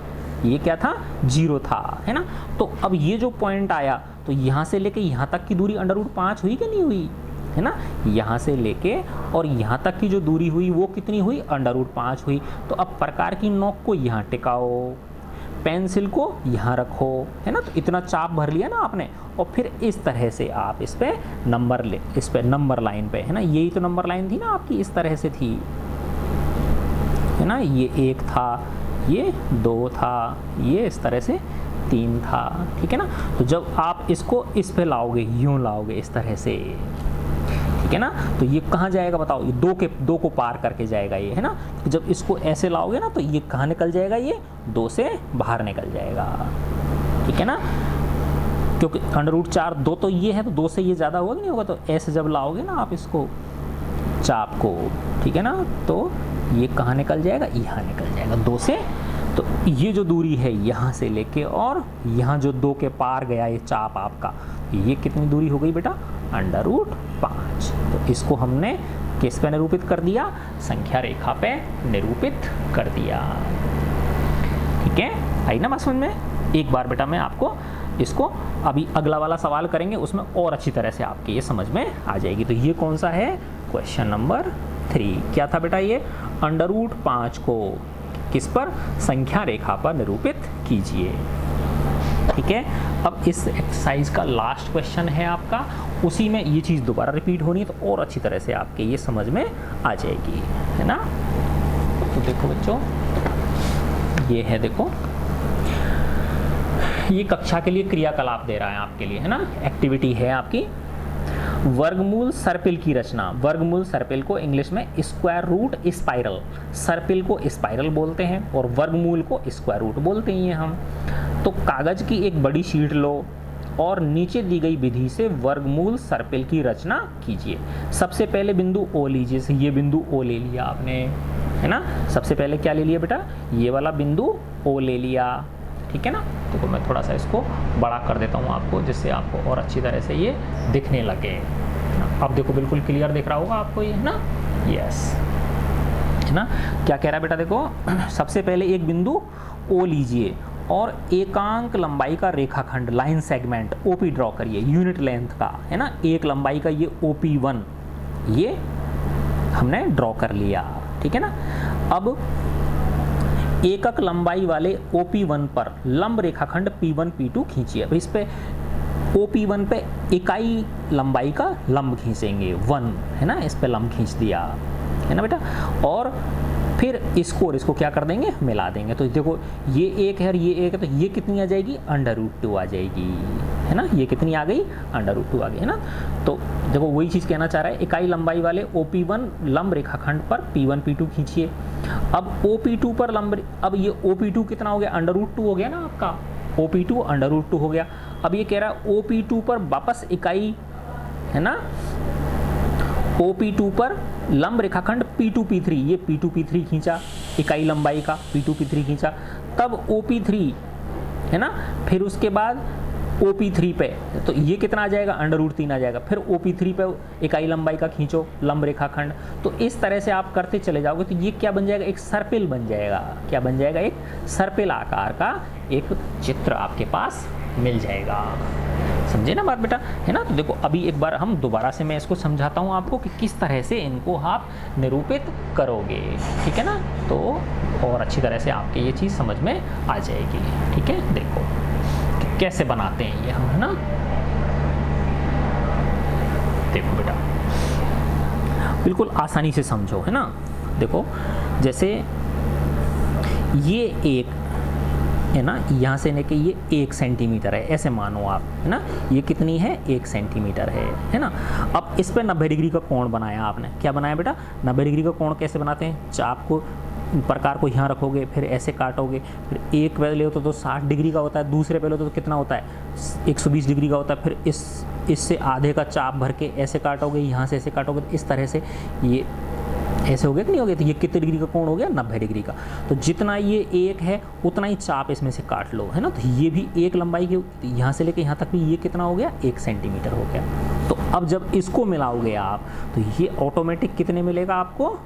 ये क्या था, 0 था, है ना। तो अब ये जो पॉइंट आया, तो यहाँ से लेके यहाँ तक की दूरी √5 हुई कि नहीं हुई, है ना। यहाँ से लेके और यहाँ तक की जो दूरी हुई वो कितनी हुई, √5 हुई। तो अब प्रकार की नोक को यहाँ टिकाओ, पेंसिल को यहाँ रखो, है ना। तो इतना चाप भर लिया ना आपने, और फिर इस तरह से आप इस पे नंबर इस पे नंबर लाइन पे, है ना, यही तो नंबर लाइन थी ना आपकी, इस तरह से थी, है ना। ये 1 था, ये 2 था, ये इस तरह से 3 था, ठीक है ना। तो जब आप इसको इस पे लाओगे, यूं लाओगे इस तरह से, ठीक है ना, तो ये कहाँ जाएगा बताओ, ये 2 को पार करके जाएगा ये, है ना। जब इसको ऐसे लाओगे ना, तो ये कहाँ निकल जाएगा, ये 2 से बाहर निकल जाएगा। ठीक है ना, क्योंकि √4 2 तो ये है, तो 2 से ये ज़्यादा होगा कि नहीं होगा, तो ऐसे जब लाओगे ना आप इसको चाप को, ठीक है ना, तो ये कहाँ निकल जाएगा, यहाँ निकल जाएगा 2 से। तो ये जो दूरी है यहाँ से लेके और यहाँ जो 2 के पार गया ये चाप आपका, ये कितनी दूरी हो गई बेटा, √5। तो इसको हमने किस पे निरूपित कर दिया, संख्या रेखा पे निरूपित कर दिया। ठीक है, आई ना बात समझ में। एक बार बेटा मैं आपको इसको अभी अगला वाला सवाल करेंगे, उसमें और अच्छी तरह से आपके ये समझ में आ जाएगी। तो ये कौन सा है, क्वेश्चन नंबर 3 क्या था बेटा, ये √5 को किस पर, संख्या रेखा पर निरूपित कीजिए। ठीक है, अब इस एक्सरसाइज का लास्ट क्वेश्चन है आपका, उसी में ये चीज़ दोबारा रिपीट होनी है, तो और अच्छी तरह से आपके ये समझ में आ जाएगी, है ना। तो देखो बच्चों, ये है, देखो ये कक्षा के लिए क्रियाकलाप दे रहा है आपके लिए, है ना, एक्टिविटी है आपकी। वर्गमूल सर्पिल की रचना, वर्गमूल सर्पिल को इंग्लिश में स्क्वायर रूट स्पाइरल, सर्पिल को स्पाइरल बोलते हैं और वर्गमूल को स्क्वायर रूट बोलते हैं हम। तो कागज की एक बड़ी शीट लो और नीचे दी गई विधि से वर्गमूल सर्पिल की रचना कीजिए। सबसे पहले बिंदु O लीजिए, से ये बिंदु O ले लिया आपने, है ना। सबसे पहले क्या ले लिया बेटा, ये वाला बिंदु O ले लिया, ठीक है ना। तो मैं थोड़ा सा इसको बड़ा कर देता हूँ आपको, जिससे आपको और अच्छी तरह से ये दिखने लगे। अब देखो बिल्कुल क्लियर दिख रहा होगा आपको ये, है ना, यस, है ना। क्या कह रहा है बेटा, देखो सबसे पहले एक बिंदु O लीजिए और एकांक लंबाई का रेखाखंड, लाइन सेगमेंट OP ड्रॉ करिए, यूनिट लेंथ का, है ना, एक लंबाई का ये OP1 ये हमने ड्रॉ कर लिया, ठीक है ना। अब एकक लंबाई वाले OP1 पर लंब रेखाखंड P1 P2 खींचिए। अब इस पे OP1 पे इकाई लंबाई का लंब खींचेंगे 1, है ना, इस पे लंब खींच दिया, है ना बेटा। और फिर इसको और इसको क्या कर देंगे, मिला देंगे। तो देखो ये एक है और ये एक है, तो ये कितनी आ जाएगी, √2 आ जाएगी, है ना। ये कितनी आ गई, √2 आ गई, है ना। तो देखो वही चीज़ कहना चाह रहा है, इकाई लंबाई वाले OP1 लंब रेखाखंड पर P1 P2 खींचिए। अब OP2 पर लंब, अब ये OP2 कितना हो गया, √2 हो गया ना आपका, OP2 √2 हो गया। अब ये कह रहा है OP2 पर वापस इकाई, है ना, OP2 पर लंब रेखाखंड P2 P3, ये P2 P3 खींचा, इकाई लंबाई का P2 P3 खींचा, तब OP3, है ना, फिर उसके बाद OP3 पे, तो ये कितना आ जाएगा, √3 आ जाएगा। फिर OP3 पे इकाई लंबाई का खींचो लंब रेखाखंड। तो इस तरह से आप करते चले जाओगे, तो ये क्या बन जाएगा, एक सर्पिल बन जाएगा। क्या बन जाएगा, एक सर्पिल आकार का एक चित्र आपके पास मिल जाएगा। समझे ना बात बेटा, है ना। तो देखो अभी एक बार हम दोबारा से मैं इसको समझाता हूँ आपको कि किस तरह से इनको आप निरूपित करोगे, ठीक है ना। तो और अच्छी तरह से आपके ये चीज़ समझ में आ जाएगी, ठीक है। देखो कि कैसे बनाते हैं ये हम, है ना। देखो बेटा बिल्कुल आसानी से समझो, है ना। देखो जैसे ये एक, है ना, यहाँ से लेके ये 1 सेंटीमीटर है, ऐसे मानो आप, है ना। ये कितनी है, 1 सेंटीमीटर है ना। अब इस पर 90 डिग्री का कोण बनाया आपने। क्या बनाया बेटा, 90 डिग्री का कोण कैसे बनाते हैं, चाप को प्रकार को यहाँ रखोगे, फिर ऐसे काटोगे, फिर एक पहले होता तो 60 डिग्री का होता है, दूसरे पहले होता तो कितना होता है, 120 डिग्री का होता है। फिर इससे आधे का चाप भर के ऐसे काटोगे, यहाँ से ऐसे काटोगे, तो इस तरह से ये ऐसे हो गया कि नहीं हो गया। तो ये कितने डिग्री का कोण हो गया, 90 डिग्री का। तो जितना ये एक है उतना ही चाप इसमें से काट लो, है ना। तो ये भी एक लंबाई के, यहाँ से लेके यहाँ तक भी ये कितना हो गया, 1 सेंटीमीटर हो गया। तो अब जब इसको मिलाओगे आप, तो ये ऑटोमेटिक कितने मिलेगा आपको,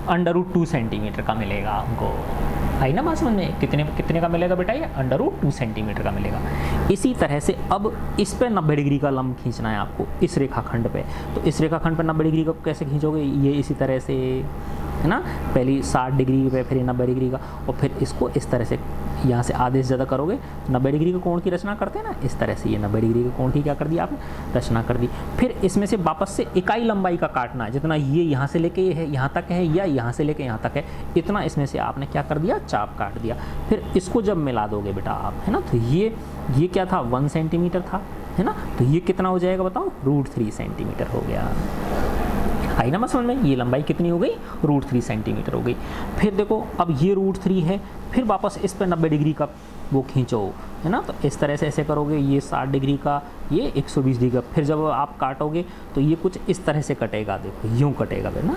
√2 सेंटीमीटर का मिलेगा हमको। आई ना बात समझ में, कितने का मिलेगा बेटा, ये √2 सेंटीमीटर का मिलेगा। इसी तरह से अब इस पे 90 डिग्री का लंब खींचना है आपको, इस रेखाखंड पे। तो इस रेखाखंड पे 90 डिग्री का कैसे खींचोगे, ये इसी तरह से, है ना। पहले 60 डिग्री पे, फिर 90 डिग्री का, और फिर इसको इस तरह से यहाँ से आधे से ज़्यादा करोगे, 90 डिग्री के कोण की रचना करते हैं ना, इस तरह से ये 90 डिग्री के कोण की क्या कर दिया आपने, रचना कर दी। फिर इसमें से वापस से इकाई लंबाई का काटना है, जितना ये यहाँ से लेके ये है यहाँ तक है, या यहाँ से लेके यहाँ तक है, इतना इसमें से आपने क्या कर दिया, चाप काट दिया। फिर इसको जब मिला दोगे बेटा आप, है ना, तो ये क्या था, 1 सेंटीमीटर था, है ना। तो ये कितना हो जाएगा बताओ, √3 सेंटीमीटर हो गया। आई ना समझ में, ये लंबाई कितनी हो गई, √3 सेंटीमीटर हो गई। फिर देखो अब ये √3 है, फिर वापस इस पर 90 डिग्री का वो खींचो, है ना। तो इस तरह से ऐसे करोगे, ये 60 डिग्री का, ये 120 डिग्री का। फिर जब आप काटोगे तो ये कुछ इस तरह से कटेगा, देखो यूँ कटेगा फिर ना,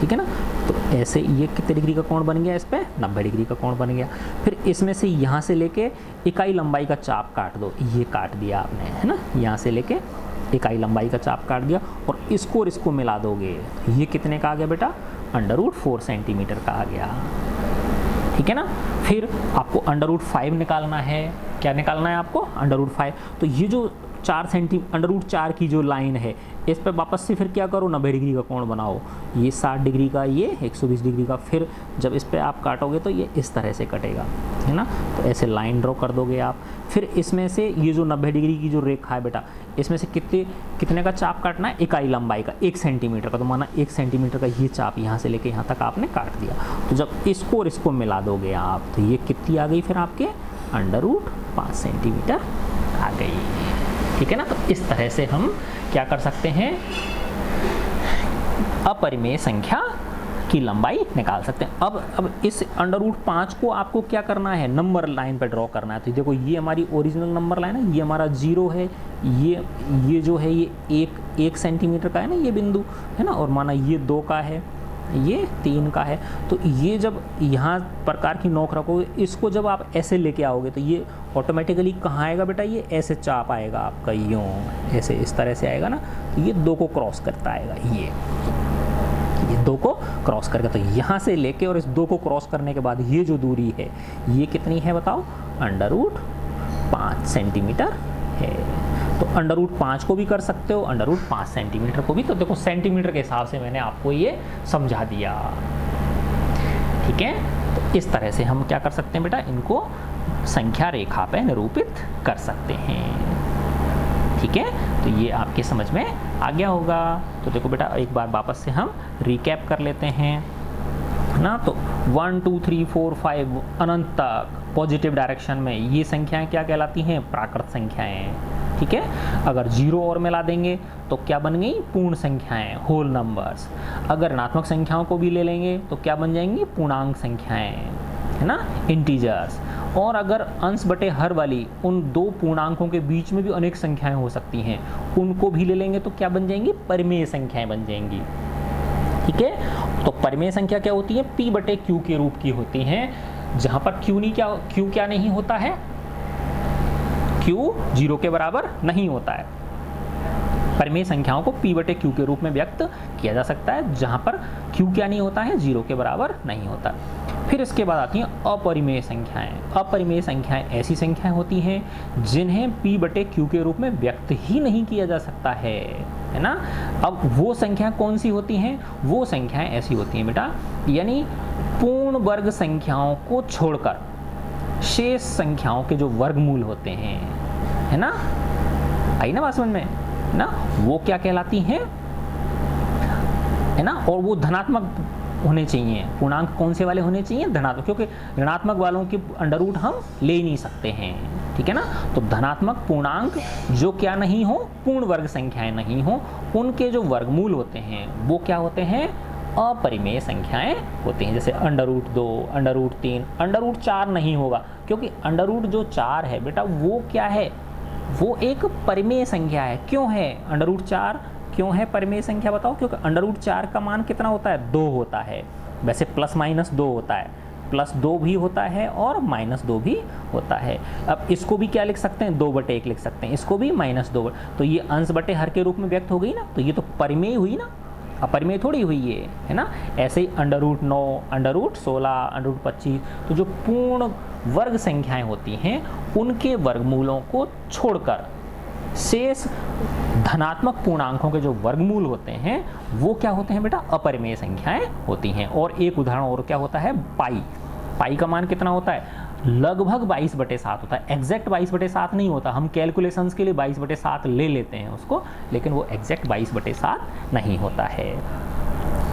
ठीक है ना। तो ऐसे ये कितने डिग्री का कोण बन गया, इस पर 90 डिग्री का कोण बन गया। फिर इसमें से यहाँ से लेके इकाई लंबाई का चाप काट दो, ये काट दिया आपने, है ना। यहाँ से लेके इकाई लंबाई का चाप काट दिया और इसको मिला दोगे, ये कितने का आ गया बेटा, √4 सेंटीमीटर का आ गया, ठीक है ना। फिर आपको √5 निकालना है। क्या निकालना है आपको, √5। तो ये जो 4 की जो लाइन है, इस पर वापस से फिर क्या करो, 90 डिग्री का कोण बनाओ, ये 60 डिग्री का, ये 120 डिग्री का। फिर जब इस पर आप काटोगे तो ये इस तरह से कटेगा, है ना। तो ऐसे लाइन ड्रॉ कर दोगे आप। फिर इसमें से ये जो 90 डिग्री की जो रेखा है बेटा, इसमें से कितने का चाप काटना है, इकाई लंबाई का, 1 सेंटीमीटर का। तो माना 1 सेंटीमीटर का ये चाप यहाँ से लेके यहाँ तक आपने काट दिया। तो जब इसको और इसको मिला दोगे आप, तो ये कितनी आ गई फिर आपके, √5 सेंटीमीटर आ गई, ठीक है ना। तो इस तरह से हम क्या कर सकते हैं, अपरिमेय संख्या की लंबाई निकाल सकते हैं। अब इस √5 को आपको क्या करना है, नंबर लाइन पर ड्रॉ करना है। तो देखो ये हमारी ओरिजिनल नंबर लाइन है, ये हमारा 0 है, ये जो है ये 1 सेंटीमीटर का है ना, ये बिंदु है ना। और माना ये 2 का है, ये 3 का है। तो ये जब यहाँ प्रकार की नोक रखोगे, इसको जब आप ऐसे लेके आओगे तो ये ऑटोमेटिकली कहाँ आएगा बेटा, ये ऐसे चाप आएगा आपका, यूँ ऐसे इस तरह से आएगा ना। तो ये 2 को क्रॉस करता आएगा, ये 2 को क्रॉस करके। तो यहाँ से लेके और इस 2 को क्रॉस करने के बाद ये जो दूरी है, ये कितनी है बताओ, √5 सेंटीमीटर है। तो √5 को भी कर सकते हो, √5 सेंटीमीटर को भी। तो देखो सेंटीमीटर के हिसाब से मैंने आपको ये समझा दिया, ठीक है। तो इस तरह से हम क्या कर सकते हैं बेटा, इनको संख्या रेखा पे निरूपित कर सकते हैं, ठीक है। तो ये आपके समझ में आ गया होगा। तो देखो बेटा एक बार वापस से हम रिकैप कर लेते हैं ना। तो 1 2 3 4 5 अनंत तक पॉजिटिव डायरेक्शन में ये संख्याएं क्या कहलाती हैं, प्राकृत संख्याएं, ठीक है। अगर 0 और मिला देंगे तो क्या बन गई, पूर्ण संख्याएं, होल नंबर्स। अगर ऋणात्मक संख्याओं को भी ले लेंगे तो क्या बन जाएंगी, पूर्णांक संख्याएं, है ना, इंटीजर्स। और अगर अंश बटे हर वाली उन 2 पूर्णांकों के बीच में भी अनेक संख्याएं हो सकती हैं, उनको भी ले लेंगे तो क्या बन जाएंगी, परिमेय संख्याएं बन जाएंगी, ठीक है। तो परिमेय संख्या क्या होती है, P/Q के रूप की होती हैं, जहां पर Q क्या नहीं होता है, Q 0 के बराबर नहीं होता है। परिमेय संख्याओं को P/Q के रूप में व्यक्त किया जा सकता है, जहां पर Q क्या नहीं होता है, 0 के बराबर नहीं होता। फिर इसके बाद आती हैं अपरिमेय संख्याएं। अपरिमेय संख्याएं ऐसी संख्याएं होती हैं जिन्हें P/Q के रूप में व्यक्त ही नहीं किया जा सकता है ना। अब वो संख्या कौन सी होती हैं, वो संख्याएं ऐसी होती हैं बेटा, यानी पूर्ण वर्ग संख्याओं को छोड़कर शेष संख्याओं के जो वर्गमूल होते हैं, है ना, आई ना बात समझ में ना, वो क्या कहलाती हैं, है ना। और वो धनात्मक होने चाहिए। पूर्णांक कौन से वाले होने चाहिए, धनात्मक, क्योंकि ऋणात्मक वालों की √ हम ले ही नहीं सकते हैं, ठीक है ना। तो धनात्मक पूर्णांक जो क्या नहीं हो, पूर्ण वर्ग संख्याएं नहीं हो, उनके जो वर्गमूल होते हैं वो क्या होते हैं, अपरिमेय संख्याएं होती हैं। जैसे √2, √3, √4 नहीं होगा, क्योंकि √ जो 4 है बेटा वो क्या है, वो एक परिमेय संख्या है। क्यों है √4 क्यों है परिमेय संख्या, बताओ। क्योंकि √4 का मान कितना होता है, 2 होता है। वैसे +-2 होता है, +2 भी होता है और -2 भी होता है। अब इसको भी क्या लिख सकते हैं, 2/1 लिख सकते हैं, इसको भी -2। तो ये अंश बटे हर के रूप में व्यक्त हो गई ना, तो ये तो परिमेय हुई ना, अपरिमेय थोड़ी हुई ये, है ना। ऐसे ही √9, √16, √25, तो जो पूर्ण वर्ग संख्याएं होती हैं उनके वर्गमूलों को छोड़कर शेष धनात्मक पूर्णांकों के जो वर्गमूल होते हैं वो क्या होते हैं बेटा, अपरिमेय संख्याएं होती हैं। और एक उदाहरण और क्या होता है, पाई का मान कितना होता है, लगभग 22/7 होता है। एग्जैक्ट 22/7 नहीं होता, हम कैलकुलेशंस के लिए 22/7 ले लेते हैं उसको, लेकिन वो एग्जैक्ट 22/7 नहीं होता है,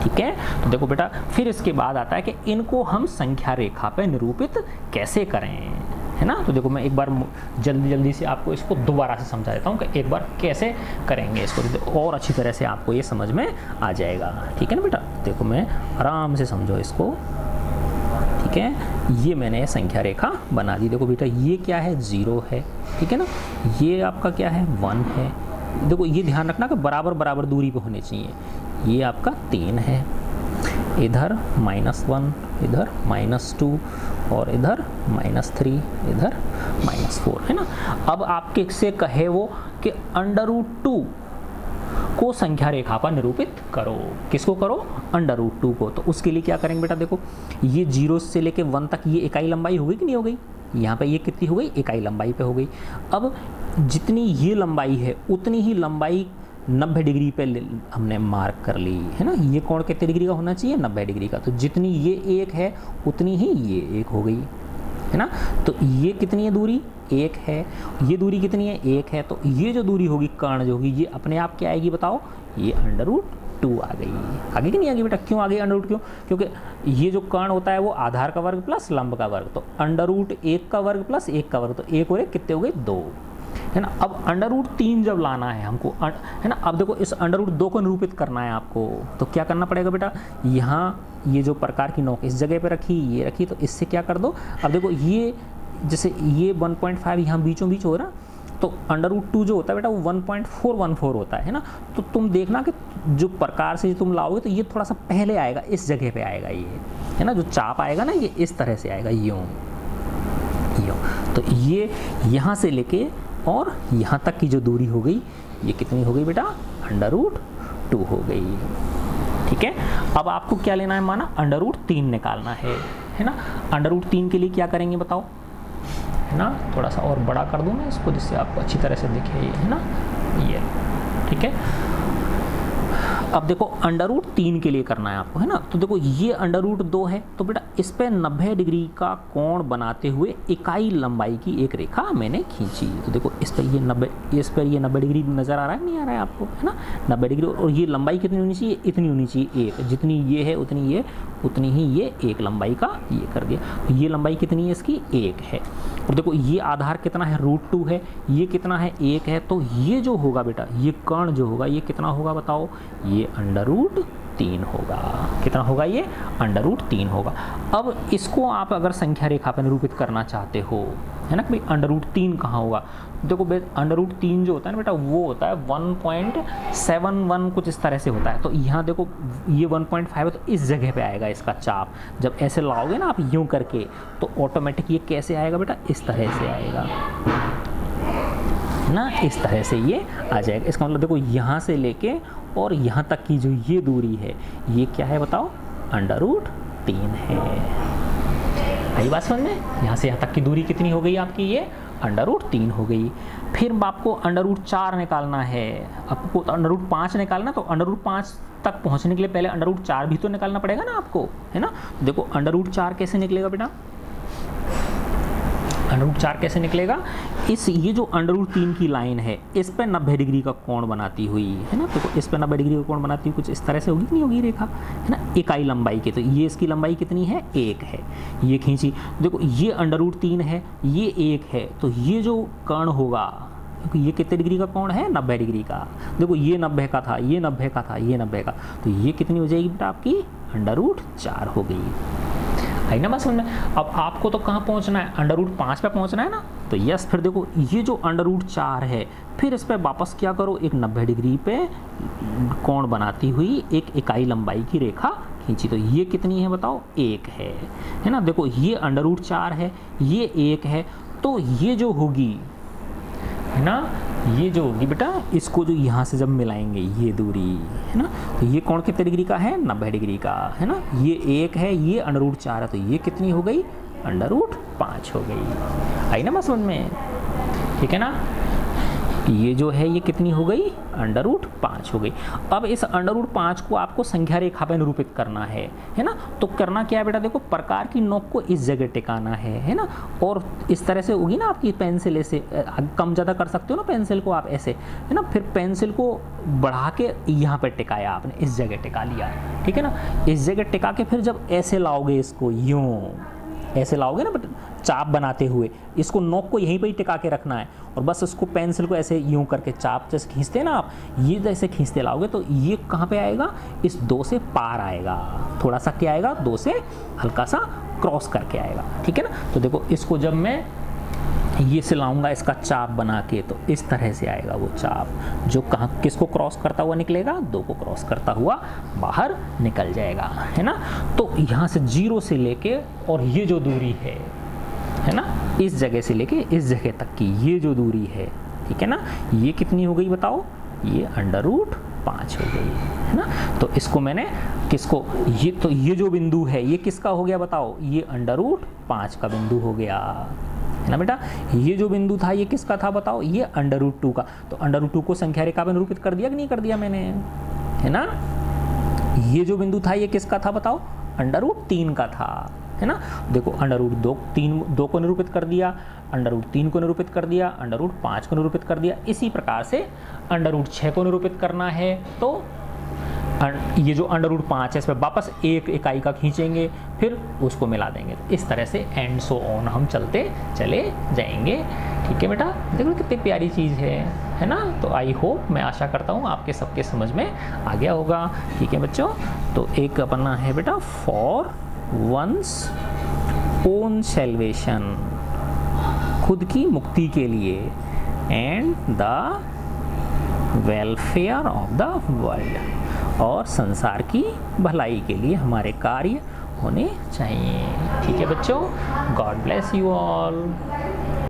ठीक है। तो देखो बेटा फिर इसके बाद आता है कि इनको हम संख्या रेखा पे निरूपित कैसे करें, है ना। तो देखो मैं एक बार जल्दी से आपको इसको दोबारा से समझा देता हूँ कि एक बार कैसे करेंगे इसको, और अच्छी तरह से आपको ये समझ में आ जाएगा, ठीक है ना बेटा। देखो मैं आराम से समझो इसको, ठीक है। ये मैंने संख्या रेखा बना दी। देखो बेटा ये क्या है, 0 है, ठीक है ना, ये आपका क्या है, 1 है। देखो ये ध्यान रखना कि बराबर बराबर दूरी पे होने चाहिए। ये आपका 3 है, इधर -1, इधर -2 और इधर -3, इधर -4, है ना। अब आपके से कहे वो कि √2 को संख्या रेखा पर निरूपित करो। किसको करो, √2 को। तो उसके लिए क्या करेंगे बेटा, देखो ये 0 से लेके 1 तक ये इकाई लंबाई हो गई कि नहीं हो गई, यहाँ पे ये कितनी हो गई, इकाई लंबाई पे हो गई। अब जितनी ये लंबाई है उतनी ही लंबाई 90 डिग्री पे हमने मार्क कर ली, है ना। ये कोण कितने डिग्री का होना चाहिए, 90 डिग्री का। तो जितनी ये 1 है उतनी ही ये 1 हो गई, है ना। तो ये कितनी है दूरी, 1 है। ये दूरी कितनी है, 1 है। तो ये जो दूरी होगी कर्ण जो होगी ये अपने आप क्या आएगी बताओ, ये √2 आ गई। आगे कि नहीं आगे बेटा, क्यों आगे √2, क्यों, क्योंकि ये जो कर्ण होता है वो आधार का वर्ग प्लस लंब का वर्ग। तो √1 का वर्ग प्लस 1 का वर्ग, तो 1 और 1 कितने हो गए, 2, है ना। अब √3 जब लाना है हमको, है ना। अब देखो इस √2 को निरूपित करना है आपको, तो क्या करना पड़ेगा बेटा, यहाँ ये जो प्रकार की नोक इस जगह पे रखी, ये रखी, तो इससे क्या कर दो। अब देखो ये जैसे ये 1.5 यहाँ बीचों बीच हो रहा, तो √2 जो होता है बेटा वो 1.414 होता है ना। तो तुम देखना कि जो प्रकार से तुम लाओगे तो ये थोड़ा सा पहले आएगा, इस जगह पे आएगा ये, है ना। जो चाप आएगा ना ये इस तरह से आएगा, यूँ। तो ये यहाँ से लेके और यहाँ तक की जो दूरी हो गई ये कितनी हो गई बेटा, √2 हो गई, ठीक है। अब आपको क्या लेना है, माना √3 निकालना है ना। √3 के लिए क्या करेंगे बताओ, है ना। थोड़ा सा और बड़ा कर दूँ मैं इसको जिससे आपको अच्छी तरह से दिखे, है ना, ये, ठीक है। अब देखो √3 के लिए करना है आपको, है ना। तो देखो ये √2 है, तो बेटा इस पे 90 डिग्री का कोण बनाते हुए इकाई लंबाई की एक रेखा मैंने खींची। तो देखो इस पर ये 90 डिग्री नज़र आ रहा है, नहीं आ रहा है आपको, है ना, 90 डिग्री। और ये लंबाई कितनी होनी चाहिए, इतनी होनी चाहिए, 1। जितनी ये है उतनी ही ये 1 लंबाई का ये कर दिया। तो ये लंबाई कितनी है इसकी, 1 है। और देखो ये आधार कितना है, √2 है, ये कितना है, 1 है। तो ये जो होगा बेटा, ये कर्ण जो होगा ये कितना होगा बताओ, ये √3 होगा। कितना होगा, ये √3 होगा। अब इसको आप अगर संख्या रेखा पर निरूपित करना चाहते हो, है ना, कि भाई √3 कहाँ होगा। देखो √3 जो होता है ना बेटा वो होता है 1.71 कुछ इस तरह से होता है। तो यहाँ देखो ये 1.5 है, तो इस जगह पे आएगा इसका चाप। जब ऐसे लाओगे ना आप यूँ करके, तो ऑटोमेटिक ये कैसे आएगा बेटा, इस तरह से आएगा ना, इस तरह से ये आ जाएगा। इसका मतलब देखो यहाँ से लेके और यहाँ तक की जो ये दूरी है ये क्या है बताओ, √3 है। आई बात समझ में, यहाँ से यहाँ तक की दूरी कितनी हो गई आपकी, ये √3 हो गई। फिर आपको √4 निकालना है, आपको √5 निकालना। तो √5 तक पहुँचने के लिए पहले √4 भी तो निकालना पड़ेगा ना आपको, है ना। देखो √4 कैसे निकलेगा बेटा, √4 कैसे निकलेगा, ये जो √3 की लाइन है इस पर 90 डिग्री का कोण बनाती हुई, है ना। देखो इस पर 90 डिग्री का कोण बनाती हुई कुछ इस तरह से होगी कि नहीं होगी रेखा, है ना, इकाई लंबाई की। तो ये इसकी लंबाई कितनी है, 1 है। ये खींची, देखो ये √3 है, ये 1 है। तो ये जो कर्ण होगा, ये कितने डिग्री का कोण है, 90 डिग्री का। देखो ये 90 का था, ये 90 का था, ये 90 का। तो ये कितनी हो जाएगी बेटा आपकी, √4 हो गई। आई ना बात समझ में। अब आपको तो कहाँ पहुँचना है, √5 पे पहुँचना है ना। तो यस, फिर देखो ये जो √4 है, फिर इस पर वापस क्या करो, एक 90 डिग्री पे कोण बनाती हुई एक इकाई लंबाई की रेखा खींची। तो ये कितनी है बताओ, 1 है ना। देखो ये √4 है, ये 1 है। तो ये जो होगी, है ना, ये जो होगी बेटा, इसको जो यहाँ से जब मिलाएंगे ये दूरी, है ना, तो ये कोण कितने डिग्री का है, 90 डिग्री का, है ना। ये 1 है, ये √4 है। तो ये कितनी हो गई, √5 हो गई। आई ना बात समझ में, ठीक है ना। ये जो है ये कितनी हो गई, √5 हो गई। अब इस √5 को आपको संख्या रेखा पर निरूपित करना है ना। तो करना क्या है बेटा, देखो प्रकार की नोक को इस जगह टिकाना है ना। और इस तरह से होगी ना आपकी पेंसिल, ऐसे कम ज़्यादा कर सकते हो ना पेंसिल को आप ऐसे, है ना। फिर पेंसिल को बढ़ा के यहाँ पर टिकाया आपने, इस जगह टिका लिया, ठीक है ना। इस जगह टिका के फिर जब ऐसे लाओगे इसको, यूँ ऐसे लाओगे ना चाप बनाते हुए, इसको नोक को यहीं पे ही टिका के रखना है। और बस उसको पेंसिल को ऐसे यूं करके चाप जैसे खींचते हैं ना आप, ये जैसे खींचते लाओगे तो ये कहाँ पे आएगा, इस 2 से पार आएगा। थोड़ा सा क्या आएगा, 2 से हल्का सा क्रॉस करके आएगा, ठीक है ना। तो देखो इसको जब मैं ये से लाऊंगा इसका चाप बना के, तो इस तरह से आएगा वो चाप, जो कहाँ किसको क्रॉस करता हुआ निकलेगा, 2 को क्रॉस करता हुआ बाहर निकल जाएगा, है ना। तो यहाँ से 0 से लेके और ये जो दूरी है ना, इस जगह से लेके इस जगह तक की ये जो दूरी है, ठीक है ना, ये कितनी हो गई बताओ, ये √5 हो गई, है ना। तो इसको मैंने किसको, ये तो ये जो बिंदु है ये किसका हो गया बताओ, ये √5 का बिंदु हो गया, है ना बेटा। ये जो बिंदु था ये किसका था बताओ, ये √2 का। तो √2 को संख्या रेखा में निरूपित कर दिया कि नहीं कर दिया मैंने, है ना। ये जो बिंदु था ये किसका था बताओ, √3 का था, है ना। देखो √2 को निरूपित कर दिया, √3 को निरूपित कर दिया, √5 को निरूपित कर दिया। इसी प्रकार से √6 को निरूपित करना है तो ये जो √5 है इस पर वापस एक इकाई का खींचेंगे, फिर उसको मिला देंगे। इस तरह से एंड सो ऑन हम चलते चले जाएंगे, ठीक है बेटा। देखो कितनी प्यारी चीज़ है ना। तो आई होप, मैं आशा करता हूँ आपके सबके समझ में आ गया होगा, ठीक है बच्चों। तो एक अपना है बेटा फॉर वंस ओन सैल्वेशन, खुद की मुक्ति के लिए, and the welfare of the world, और संसार की भलाई के लिए हमारे कार्य होने चाहिए, ठीक है बच्चों। God bless you all.